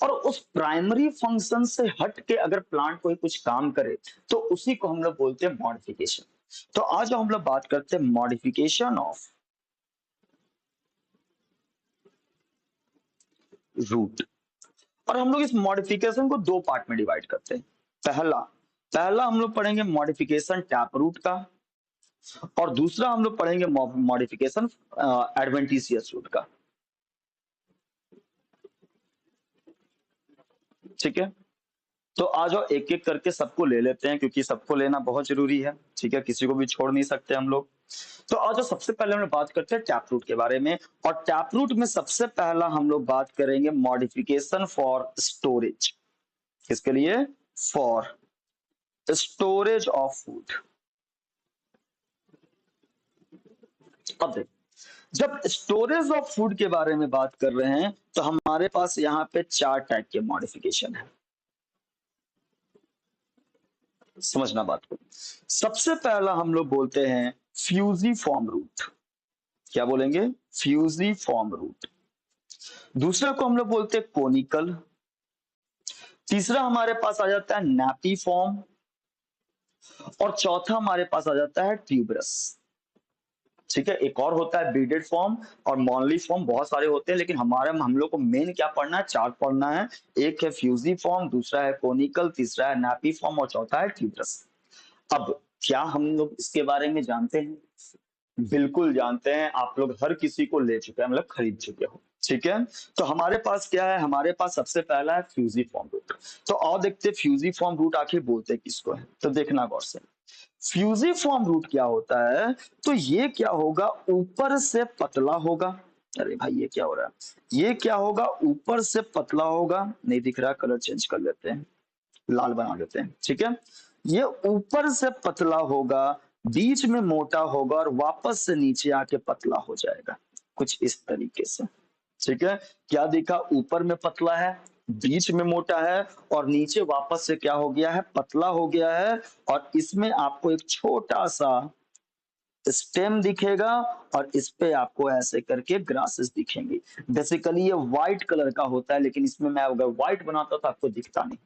और उस प्राइमरी फंक्शन से हट के अगर प्लांट कोई कुछ काम करे तो उसी को हम लोग बोलते हैं मॉडिफिकेशन। तो आज हम लोग बात करते हैं मॉडिफिकेशन ऑफ रूट। और हम लोग इस मॉडिफिकेशन को दो पार्ट में डिवाइड करते हैं। पहला पहला हम लोग पढ़ेंगे मॉडिफिकेशन टैप रूट का, और दूसरा हम लोग पढ़ेंगे मॉडिफिकेशन एडवेंटिशियस रूट का। ठीक है, तो आ जाओ एक एक करके सबको ले लेते हैं, क्योंकि सबको लेना बहुत जरूरी है। ठीक है, किसी को भी छोड़ नहीं सकते हम लोग। तो आ जाओ सबसे पहले हम लोग बात करते हैं टैप रूट के बारे में। और टैप रूट में सबसे पहला हम लोग बात करेंगे मॉडिफिकेशन फॉर स्टोरेज। किसके लिए, फॉर स्टोरेज ऑफ फूड। अब देख, जब स्टोरेज ऑफ फूड के बारे में बात कर रहे हैं तो हमारे पास यहाँ पे चार टाइप के मॉडिफिकेशन है। समझना बात को। सबसे पहला हम लोग बोलते हैं फ्यूजिफॉर्म रूट। क्या बोलेंगे, फ्यूजिफॉर्म रूट। दूसरा को हम लोग बोलते हैं कोनिकल। तीसरा हमारे पास आ जाता है नैपी फॉर्म। और चौथा हमारे पास आ जाता है ट्यूबरस। ठीक है, एक और होता है बीडेड फॉर्म और मॉनली फॉर्म, बहुत सारे होते हैं, लेकिन हमारे हम लोग को मेन क्या पढ़ना है, चार पढ़ना है। एक है फ्यूजी फॉर्म, दूसरा है कोनिकल, तीसरा है नैपी फॉर्म और चौथा है ट्यूबरस। अब क्या हम लोग इसके बारे में जानते हैं, बिल्कुल जानते हैं। आप लोग हर किसी को ले चुके हैं, मतलब खरीद चुके हो। ठीक है, तो हमारे पास क्या है, हमारे पास सबसे पहला है फ्यूजी फॉर्म रूट। तो आओ देखते हैं फ्यूजी फॉर्म रूट आखिर बोलते किसको है। तो देखना गौर से, फ्यूजिफॉर्म रूट क्या होता है, तो ये क्या होगा, ऊपर से पतला होगा। अरे भाई ये क्या हो रहा है, ये क्या होगा, ऊपर से पतला होगा। नहीं दिख रहा, कलर चेंज कर लेते हैं, लाल बना लेते हैं। ठीक है, ये ऊपर से पतला होगा, बीच में मोटा होगा और वापस से नीचे आके पतला हो जाएगा, कुछ इस तरीके से। ठीक है, क्या दिखा, ऊपर में पतला है, बीच में मोटा है और नीचे वापस से क्या हो गया है, पतला हो गया है। और इसमें आपको एक छोटा सा स्टेम दिखेगा और इस पे आपको ऐसे करके ग्रासेस दिखेंगे। बेसिकली ये व्हाइट कलर का होता है, लेकिन इसमें मैं अगर व्हाइट बनाता तो आपको दिखता नहीं।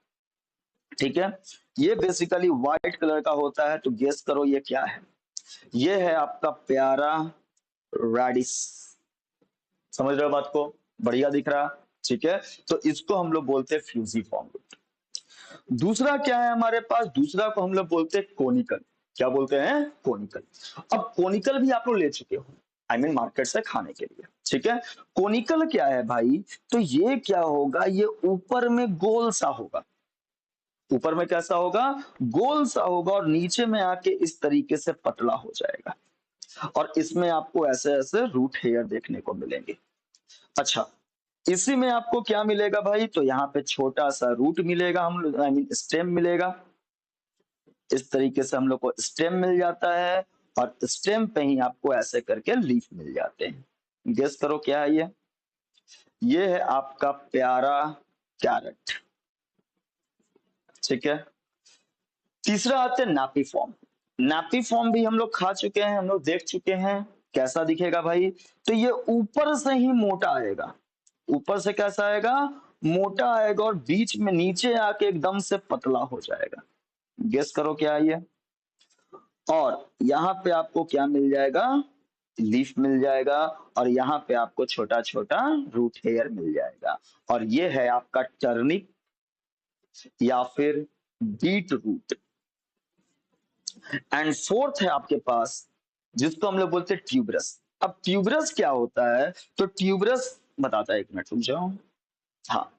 ठीक है, ये बेसिकली व्हाइट कलर का होता है। तो गेस करो ये क्या है, ये है आपका प्यारा रेडिस। समझ रहे हो बात को, बढ़िया दिख रहा। ठीक है, तो इसको हम लोग बोलते हैं फ्यूजिफॉर्म रूट। दूसरा क्या है हमारे पास, दूसरा को हम लोग बोलते हैं कोनिकल। क्या बोलते हैं, कोनिकल। अब कोनिकल भी आप लोग ले चुके हो, आई मीन मार्केट से खाने के लिए। ठीक है, कोनिकल क्या है भाई, तो ये क्या होगा, ये ऊपर में गोल सा होगा। ऊपर में कैसा होगा, गोल सा होगा और नीचे में आके इस तरीके से पतला हो जाएगा। और इसमें आपको ऐसे ऐसे रूट हेयर देखने को मिलेंगे। अच्छा, इसी में आपको क्या मिलेगा भाई, तो यहाँ पे छोटा सा रूट मिलेगा, हम आई मीन स्टेम मिलेगा। इस तरीके से हम लोग को स्टेम मिल जाता है और स्टेम पे ही आपको ऐसे करके लीफ मिल जाते हैं। गेस करो क्या है ये है आपका प्यारा कैरेट। ठीक है, तीसरा आते हैं नापी फॉर्म। नापी फॉर्म भी हम लोग खा चुके हैं, हम लोग देख चुके हैं। कैसा दिखेगा भाई, तो ये ऊपर से ही मोटा आएगा। ऊपर से कैसा आएगा, मोटा आएगा और बीच में नीचे आके एकदम से पतला हो जाएगा। गेस करो क्या है ये। और यहाँ पे आपको क्या मिल जाएगा, लीफ मिल जाएगा। और यहाँ पे आपको छोटा छोटा रूट हेयर मिल जाएगा। और ये है आपका टर्निप या फिर बीट रूट। एंड फोर्थ है आपके पास जिसको हम लोग बोलते हैं ट्यूबरस। अब ट्यूबरस क्या होता है, तो ट्यूबरस बताता है, एक मिनट रुक जाओ। हाँ,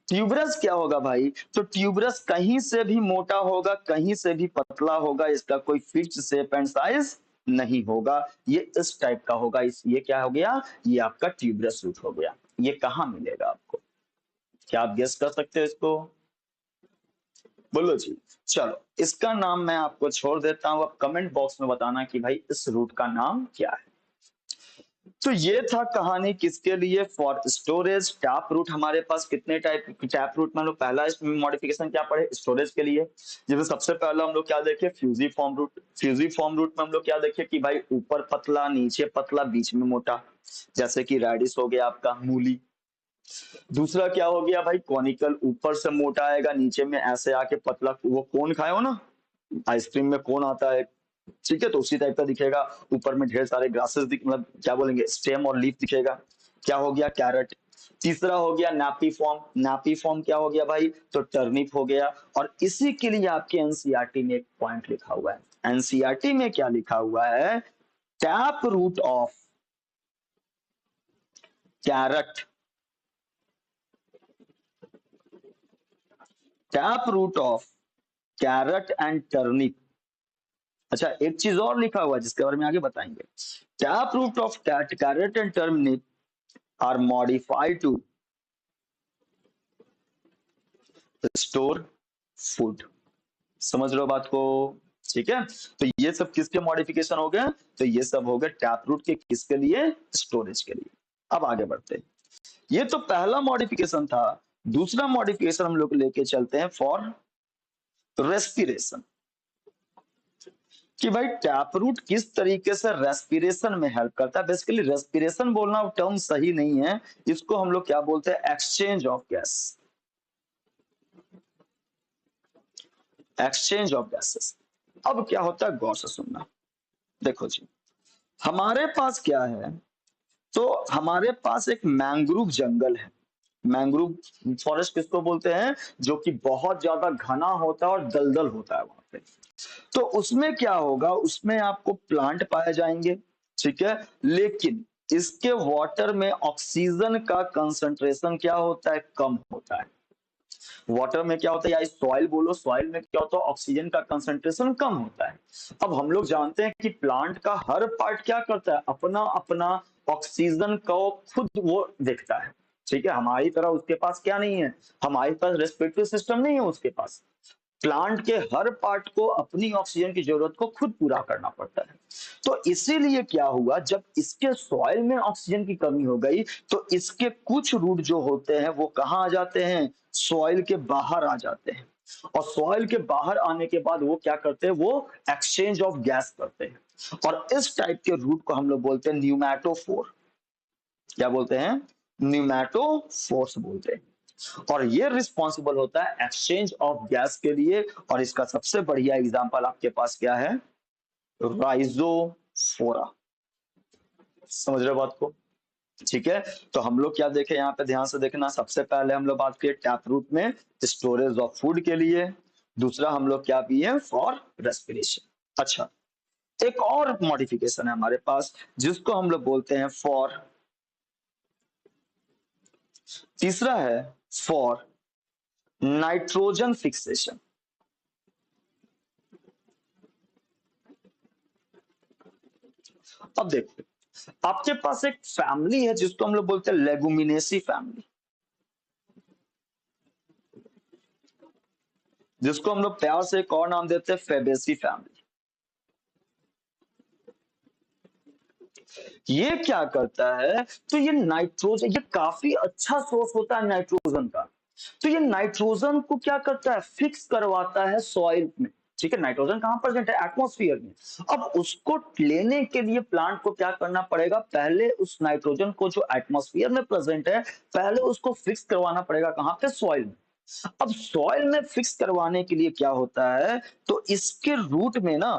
ट्यूबरस क्या होगा भाई? तो ट्यूबरस कहीं से भी मोटा होगा, कहीं से भी पतला होगा, इसका कोई फिक्स्ड शेप एंड साइज नहीं होगा। ये इस टाइप का होगा। ये क्या हो गया? ये आपका ट्यूबरस रूट हो गया। ये कहाँ मिलेगा आपको? क्या आप गेस कर सकते हो इसको? बोलो जी। चलो, इसका नाम मैं आपको छोड़ देता हूं। अब कमेंट बॉक्स में बताना कि भाई इस रूट का नाम क्या है। तो ये था कहानी किसके लिए? For storage. टैप रूट हमारे पास कितने टाइप? टैप रूट में हम लोग पहला मॉडिफिकेशन क्या पढ़े? स्टोरेज के लिए। जिसमें सबसे पहला हम लोग क्या देखे? Fusiform root. फ्यूजिफॉर्म रूट में हम लोग क्या देखे कि भाई ऊपर पतला, नीचे पतला, बीच में मोटा, जैसे कि रेडिस हो गया आपका, मूली। दूसरा क्या हो गया भाई? कॉनिकल। ऊपर से मोटा आएगा, नीचे में ऐसे आके पतला। वो कोन खाए हो ना, आइसक्रीम में कोन आता है, ठीक है, तो उसी टाइप का दिखेगा। ऊपर में ढेर सारे ग्रासेस मतलब क्या बोलेंगे, स्टेम और लीफ दिखेगा। क्या हो गया? कैरेट। तीसरा हो गया नैपी फॉर्म। नैपी फॉर्म क्या हो गया भाई? तो टर्निप हो गया। और इसी के लिए आपके एनसीईआरटी में एक पॉइंट लिखा हुआ है। एनसीईआरटी में क्या लिखा हुआ है? Tap root of carrot, tap root of carrot and turnip. अच्छा, एक चीज और लिखा हुआ है जिसके बारे में आगे बताएंगे। Tap root of carrot and turnip are modified to store food. समझ लो बात को? ठीक है, तो ये सब किसके मॉडिफिकेशन हो गए? तो ये सब हो गए टैप रूट के। किसके लिए? स्टोरेज के लिए। अब आगे बढ़ते हैं। ये तो पहला मॉडिफिकेशन था। दूसरा मॉडिफिकेशन हम लोग लेके चलते हैं फॉर रेस्पिरेशन। कि भाई टैप रूट किस तरीके से रेस्पिरेशन में हेल्प करता है। बेसिकली रेस्पिरेशन बोलना टर्म सही नहीं है, इसको हम लोग क्या बोलते हैं? Exchange of gas. Exchange of gases. अब क्या होता है, गौर से सुनना। देखो जी, हमारे पास क्या है? तो हमारे पास एक मैंग्रोव जंगल है। मैंग्रोव फॉरेस्ट किसको बोलते हैं? जो कि बहुत ज्यादा घना होता है और दलदल होता है वहां पे। तो उसमें क्या होगा? उसमें आपको प्लांट पाए जाएंगे, ठीक है, लेकिन इसके वाटर में ऑक्सीजन का कंसंट्रेशन क्या होता है? कम होता है। वाटर में क्या होता है, या सॉइल बोलो, सॉइल में क्या होता है? ऑक्सीजन का कंसंट्रेशन कम होता है। अब हम लोग जानते हैं कि प्लांट का हर पार्ट क्या करता है? अपना अपना ऑक्सीजन को खुद वो देखता है, ठीक है। हमारी तरह उसके पास क्या नहीं है? हमारे पास रेस्पिरेटरी सिस्टम नहीं है उसके पास। प्लांट के हर पार्ट को अपनी ऑक्सीजन की जरूरत को खुद पूरा करना पड़ता है। तो इसीलिए क्या हुआ, जब इसके सॉइल में ऑक्सीजन की कमी हो गई, तो इसके कुछ रूट जो होते हैं वो कहां आ जाते हैं? सॉइल के बाहर आ जाते हैं। और सॉइल के बाहर आने के बाद वो क्या करते हैं? वो एक्सचेंज ऑफ गैस करते हैं। और इस टाइप के रूट को हम लोग बोलते हैं न्यूमैटोफोर। क्या बोलते हैं? न्यूमैटोफोर्स बोलते हैं। और ये रिस्पॉन्सिबल होता है एक्सचेंज ऑफ गैस के लिए। और इसका सबसे बढ़िया एग्जांपल आपके पास क्या है? राइजोफोरा। समझ रहे हो बात को? ठीक है, तो हम लोग क्या देखें यहाँ पे, ध्यान से देखना। सबसे पहले हम लोग बात किए टैप रूट में स्टोरेज ऑफ फूड के लिए। दूसरा हम लोग क्या पिए? For respiration. अच्छा, एक और मॉडिफिकेशन है हमारे पास जिसको हम लोग बोलते हैं फॉर, तीसरा है फॉर नाइट्रोजन फिक्सेशन। अब देखो, आपके पास एक फैमिली है जिसको हम लोग बोलते हैं लेगुमिनेसी फैमिली, जिसको हम लोग प्यार से एक और नाम देते हैं फेबेसी फैमिली। ये क्या करता है? तो ये नाइट्रोजन, ये काफी अच्छा सोर्स होता है नाइट्रोजन का। तो ये नाइट्रोजन को क्या करता है? फिक्स करवाता है सॉइल में। ठीक है, नाइट्रोजन कहां प्रेजेंट है? एटमॉस्फेयर में। अब उसको लेने के लिए प्लांट को क्या करना पड़ेगा? पहले उस नाइट्रोजन को जो एटमॉस्फेयर में प्रेजेंट है, पहले उसको फिक्स करवाना पड़ेगा। कहां पे? सॉइल में। अब सॉइल में फिक्स करवाने के लिए क्या होता है? तो इसके रूट में ना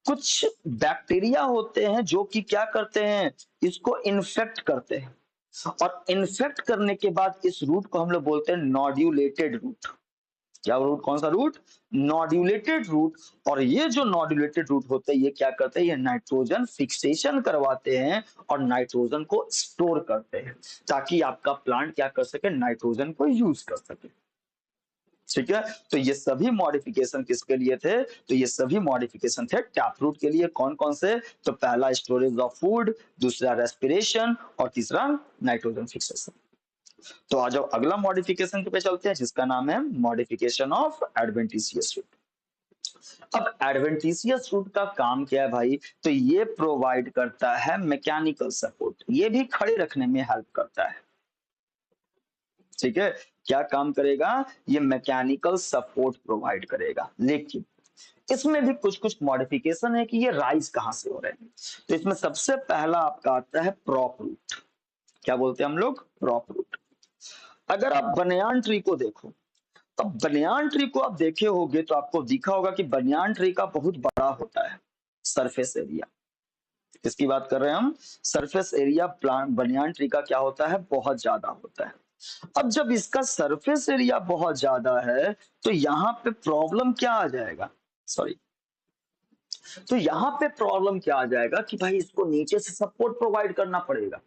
कुछ बैक्टीरिया होते हैं जो कि क्या करते हैं? इसको इन्फेक्ट करते हैं। और इन्फेक्ट करने के बाद इस रूट को हम लोग बोलते हैं नॉड्यूलेटेड रूट। क्या रूट, कौन सा रूट, नॉड्यूलेटेड रूट। और ये जो नॉड्यूलेटेड रूट होते हैं ये क्या करते हैं, ये नाइट्रोजन फिक्सेशन करवाते हैं और नाइट्रोजन को स्टोर करते हैं ताकि आपका प्लांट क्या कर सके, नाइट्रोजन को यूज कर सके। ठीक है, तो ये सभी मॉडिफिकेशन किसके लिए थे, तो ये सभी मॉडिफिकेशन थे टैप रूट के लिए। कौन कौन से, तो पहला स्टोरेज ऑफ फूड, दूसरा रेस्पिरेशन और तीसरा नाइट्रोजन फिक्सेशन। तो आज अगला मॉडिफिकेशन पे चलते हैं जिसका नाम है मॉडिफिकेशन ऑफ एडवेंटिशियस रूट। अब एडवेंटिशियस रूट का काम क्या है भाई, तो ये प्रोवाइड करता है मैकेनिकल सपोर्ट, ये भी खड़े रखने में हेल्प करता है। ठीक है, क्या काम करेगा, ये मैकेनिकल सपोर्ट प्रोवाइड करेगा। लेकिन इसमें भी कुछ कुछ मॉडिफिकेशन है कि ये राइज कहां से हो रहे हैं। तो इसमें सबसे पहला आपका आता है प्रॉप रूट। क्या बोलते हैं हम लोग, प्रॉप रूट। अगर आप बनियान ट्री को देखो, अब बनियान ट्री को आप देखे होगे तो आपको दिखा होगा कि बनियान ट्री का बहुत बड़ा होता है सरफेस एरिया। किसकी बात कर रहे हैं हम, surface area plant banyan tree का क्या होता है, बहुत ज्यादा होता है। अब जब इसका सरफेस एरिया बहुत ज्यादा है तो यहाँ पे प्रॉब्लम क्या आ जाएगा, सॉरी, तो यहाँ पे प्रॉब्लम क्या आ जाएगा कि भाई इसको नीचे से सपोर्ट प्रोवाइड करना पड़ेगा।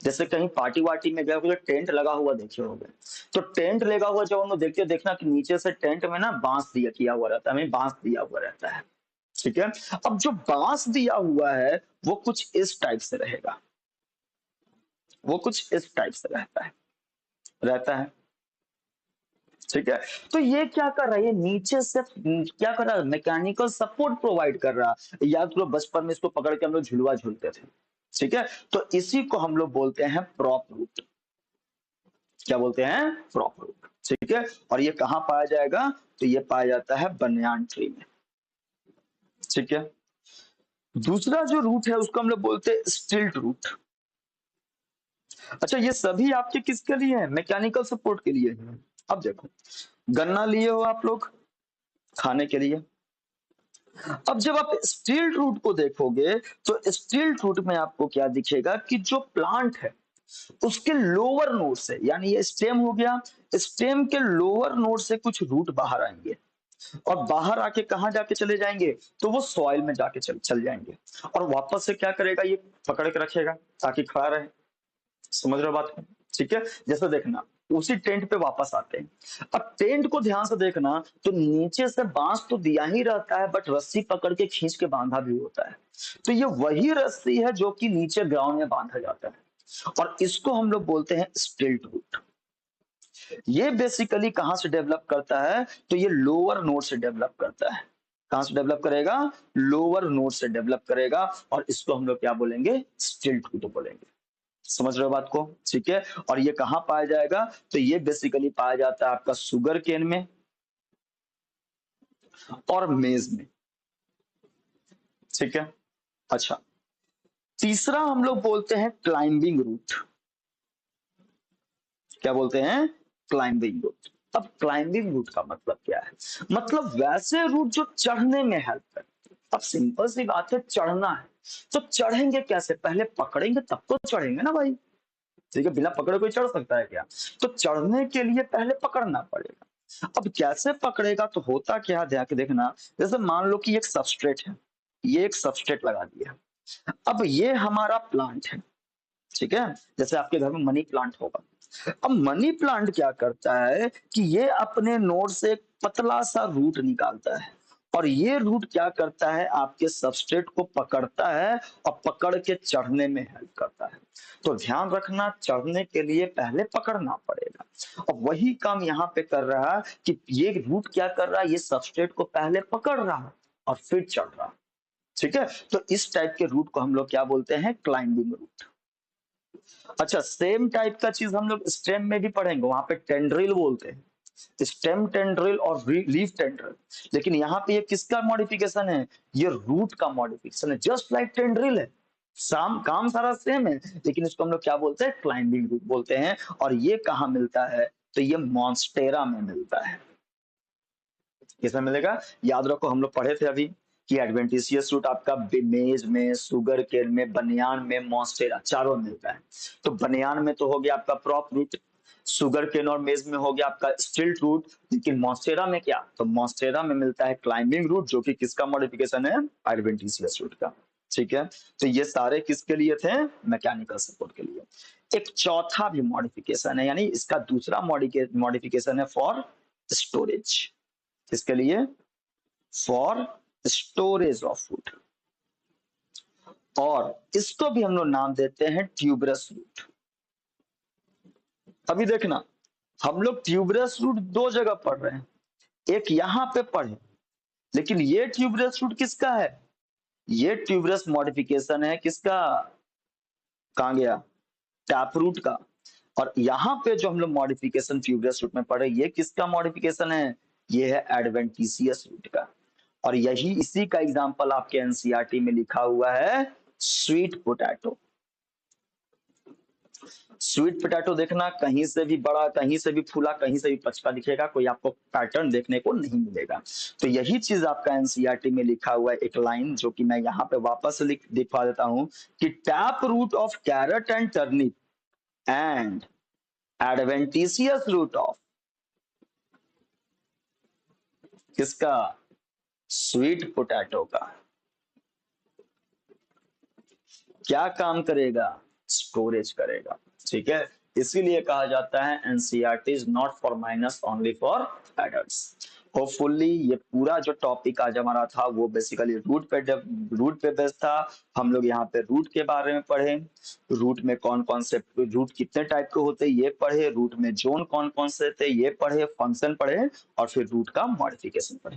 जैसे कहीं पार्टी वार्टी में गए हो, टेंट लगा हुआ देखे होंगे, तो टेंट लगा हुआ जब हम लोग देखते देखना कि नीचे से टेंट में ना बांस दिया किया हुआ रहता है, बांस दिया हुआ रहता है। ठीक है, अब जो बांस दिया हुआ है वो कुछ इस टाइप से रहेगा, वो कुछ इस टाइप से रहता है। ठीक है, तो ये क्या कर रहा है, ये नीचे से क्या कर रहा है, मैकेनिकल सपोर्ट प्रोवाइड कर रहा है। याद करो बचपन में इसको पकड़ के हम लोग झुलवा झूलते थे। ठीक है, तो इसी को हम लोग बोलते हैं प्रॉप रूट। क्या बोलते हैं, प्रॉप रूट। ठीक है, और ये कहां पाया जाएगा, तो ये पाया जाता है बनियान ट्री में। ठीक है, दूसरा जो रूट है उसको हम लोग बोलते हैं स्टिल्ट रूट। अच्छा, ये सभी आपके किसके लिए है, मैकेनिकल सपोर्ट के लिए है। अब देखो, गन्ना लिए हो आप लोग खाने के लिए, अब जब आप स्टील रूट को देखोगे तो स्टील रूट में आपको क्या दिखेगा कि जो प्लांट है उसके लोअर नोड से, यानी ये स्टेम हो गया, स्टेम के लोअर नोड से कुछ रूट बाहर आएंगे और बाहर आके कहां जाके चले जाएंगे, तो वो सॉइल में जाके चल जाएंगे और वापस से क्या करेगा, ये पकड़ के रखेगा ताकि खड़ा रहे। समझ रहे हो बात को। ठीक है, जैसे देखना उसी टेंट पे वापस आते हैं। अब टेंट को ध्यान से देखना तो नीचे से बांस तो दिया ही रहता है बट रस्सी पकड़ के खींच के बांधा भी होता है। तो ये वही रस्सी है जो कि नीचे ग्राउंड में बांधा जाता है और इसको हम लोग बोलते हैं स्टिल्ट रूट। ये बेसिकली कहां से डेवलप करता है, तो ये लोअर नोड से डेवलप करता है। कहां से डेवलप करेगा, लोअर नोड से डेवलप करेगा और इसको हम लोग क्या बोलेंगे, स्टिल्ट रूट बोलेंगे। समझ रहे हो बात को। ठीक है, और ये कहां पाया जाएगा, तो ये बेसिकली पाया जाता है आपका शुगर केन में और मेज में। ठीक है, अच्छा, तीसरा हम लोग बोलते हैं क्लाइंबिंग रूट। क्या बोलते हैं, क्लाइंबिंग रूट। अब क्लाइंबिंग रूट का मतलब क्या है, मतलब वैसे रूट जो चढ़ने में हेल्प करते। अब सिंपल सी बात है, चढ़ना है तो चढ़ेंगे कैसे, पहले पकड़ेंगे तब तो चढ़ेंगे ना भाई। ठीक है, बिना पकड़े कोई चढ़ सकता है क्या, तो चढ़ने के लिए पहले पकड़ना पड़ेगा। अब कैसे पकड़ेगा, तो होता क्या है, ध्यान के देखना, जैसे मान लो कि एक सबस्ट्रेट है, ये एक सबस्ट्रेट लगा दिया, अब ये हमारा प्लांट है। ठीक है, जैसे आपके घर में मनी प्लांट होगा, अब मनी प्लांट क्या करता है कि ये अपने नोड से एक पतला सा रूट निकालता है और ये रूट क्या करता है, आपके सबस्ट्रेट को पकड़ता है और पकड़ के चढ़ने में हेल्प करता है। तो ध्यान रखना, चढ़ने के लिए पहले पकड़ना पड़ेगा और वही काम यहाँ पे कर रहा है कि ये रूट क्या कर रहा है, ये सबस्ट्रेट को पहले पकड़ रहा है और फिर चढ़ रहा है। ठीक है, तो इस टाइप के रूट को हम लोग क्या बोलते हैं, क्लाइंबिंग रूट। अच्छा, सेम टाइप का चीज हम लोग स्टेम में भी पढ़ेंगे, वहां पे टेंड्रिल बोलते हैं, स्टेम टेंड्रिल और लीफ टेंड्रिल। लेकिन यहाँ पे ये किसका मॉडिफिकेशन है, ये रूट का मॉडिफिकेशन है, जस्ट लाइक टेंड्रिल है, काम सारा सेम है, लेकिन इसको हम लोग क्या बोलते हैं, क्लाइंबिंग रूट बोलते हैं। और ये कहाँ मिलता है, तो ये मॉन्स्टेरा में मिलता है। किसमें मिलेगा, याद रखो हम लोग पढ़े थे अभी कि एडवेंटिशियस रूट आपका मेज में, शुगर केन में, बनियान में, मॉन्स्टेरा चारों मिलता है। तो बनियान में तो हो गया आपका प्रॉप रूट, शुगर केन और मेज में हो गया आपका स्टिल्ट रूट, लेकिन मॉन्स्टेरा में क्या, तो मॉन्स्टेरा में मिलता है क्लाइंबिंग रूट, जो कि किसका मॉडिफिकेशन है, एडवेंटिशियस रूट का। ठीक है, तो ये सारे किसके लिए थे, मैकेनिकल सपोर्ट के लिए। एक चौथा भी मॉडिफिकेशन है, यानी इसका दूसरा मॉडिफिकेशन है फॉर स्टोरेज। किसके लिए, फॉर स्टोरेज ऑफ फूड। और इसको भी हम लोग नाम देते हैं ट्यूबरस रूट। अभी देखना, हम लोग ट्यूबरस रूट दो जगह पढ़ रहे हैं, एक यहां पे पढ़े, लेकिन ये ट्यूबरस रूट किसका है, ये ट्यूबरस मॉडिफिकेशन है किसका, कहां गया, टैप रूट का। और यहाँ पे जो हम लोग मॉडिफिकेशन ट्यूबरस रूट में पढ़े, ये किसका मॉडिफिकेशन है, ये है एडवेंटिशियस रूट का। और यही इसी का एग्जांपल आपके एनसीईआरटी में लिखा हुआ है, स्वीट पोटैटो। स्वीट पोटैटो देखना, कहीं से भी बड़ा, कहीं से भी फूला, कहीं से भी पचका दिखेगा, कोई आपको पैटर्न देखने को नहीं मिलेगा। तो यही चीज आपका एनसीईआरटी में लिखा हुआ है, एक लाइन जो कि मैं यहाँ पे वापस दिखा देता हूं कि tap root of carrot and turnip and adventitious root of किसका, स्वीट पोटैटो का क्या काम करेगा, स्टोरेज करेगा। ठीक है, इसीलिए कहा जाता है NCERT is not for minus, only for adults. Hopefully ये पूरा जो टॉपिक आज हमारा था वो बेसिकली रूट पे बेस्ड था। हम लोग यहाँ पे रूट के बारे में पढ़े, रूट में कौन कौन से रूट कितने टाइप के होते ये पढ़े, रूट में जोन कौन कौन से थे ये पढ़े, फंक्शन पढ़े, और फिर रूट का मॉडिफिकेशन पढ़े।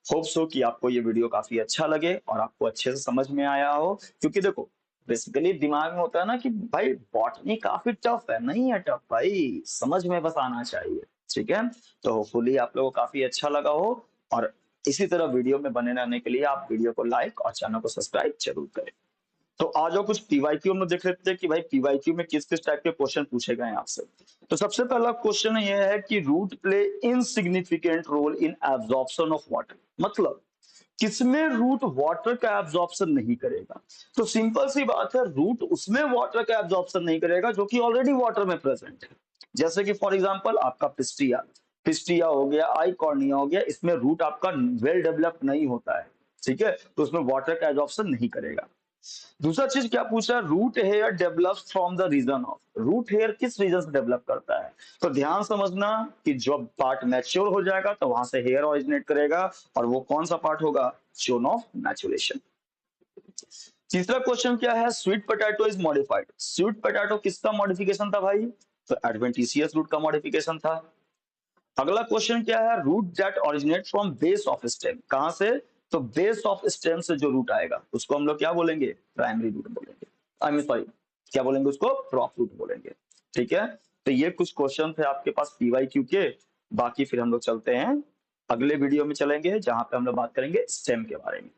होप सो कि आपको ये वीडियो काफी अच्छा लगे और आपको अच्छे से समझ में आया हो। क्योंकि देखो बेसिकली दिमाग में होता है ना कि भाई बॉटनी काफी टफ है, नहीं है टफ भाई, समझ में बस आना चाहिए। ठीक है, तो होपफुली आप लोगों को काफी अच्छा लगा हो, और इसी तरह वीडियो में बने रहने के लिए आप वीडियो को लाइक और चैनल को सब्सक्राइब जरूर करें। तो आज कुछ पीवाईक्यू में देख लेते हैं कि भाई पीवाईक्यू में किस किस टाइप के क्वेश्चन पूछे गए हैं आपसे। तो सबसे पहला क्वेश्चन ये है कि root play insignificant role in absorption of water, मतलब किसमें रूट वाटर का एब्जॉर्प्शन नहीं करेगा। तो सिंपल सी बात है, रूट उसमें वाटर का एब्जॉर्प्शन नहीं करेगा जो कि ऑलरेडी वाटर में प्रेजेंट है। जैसे कि फॉर एग्जांपल आपका पिस्टिया, पिस्टिया हो गया, आइकॉर्निया हो गया, इसमें रूट आपका वेल डेवलप्ड नहीं होता है। ठीक है, तो उसमें वाटर का एब्जॉर्प्शन नहीं करेगा। दूसरा चीज क्या पूछा, root hair develops from the region of, root hair किस रीजन से डेवलप करता है। तो ध्यान समझना कि जब पार्ट मैच्योर हो जाएगा तो वहां से हेयर ऑरिजिनेट करेगा, और वो कौन सा पार्ट होगा, जोन ऑफ मैच्योरेशन। तीसरा क्वेश्चन क्या है, sweet potato is modified, sweet potato किसका मॉडिफिकेशन था भाई, तो एडवेंटिशियस रूट का मॉडिफिकेशन था। अगला क्वेश्चन क्या है, root that originate from base of stem, कहां से, तो बेस ऑफ स्टेम से जो रूट आएगा उसको हम लोग क्या बोलेंगे, प्राइमरी रूट बोलेंगे, आई मीन सॉरी क्या बोलेंगे उसको, प्रॉप रूट बोलेंगे। ठीक है, तो ये कुछ क्वेश्चन थे आपके पास पीवाईक्यू के। बाकी फिर हम लोग चलते हैं अगले वीडियो में, चलेंगे जहां पे हम लोग बात करेंगे स्टेम के बारे में।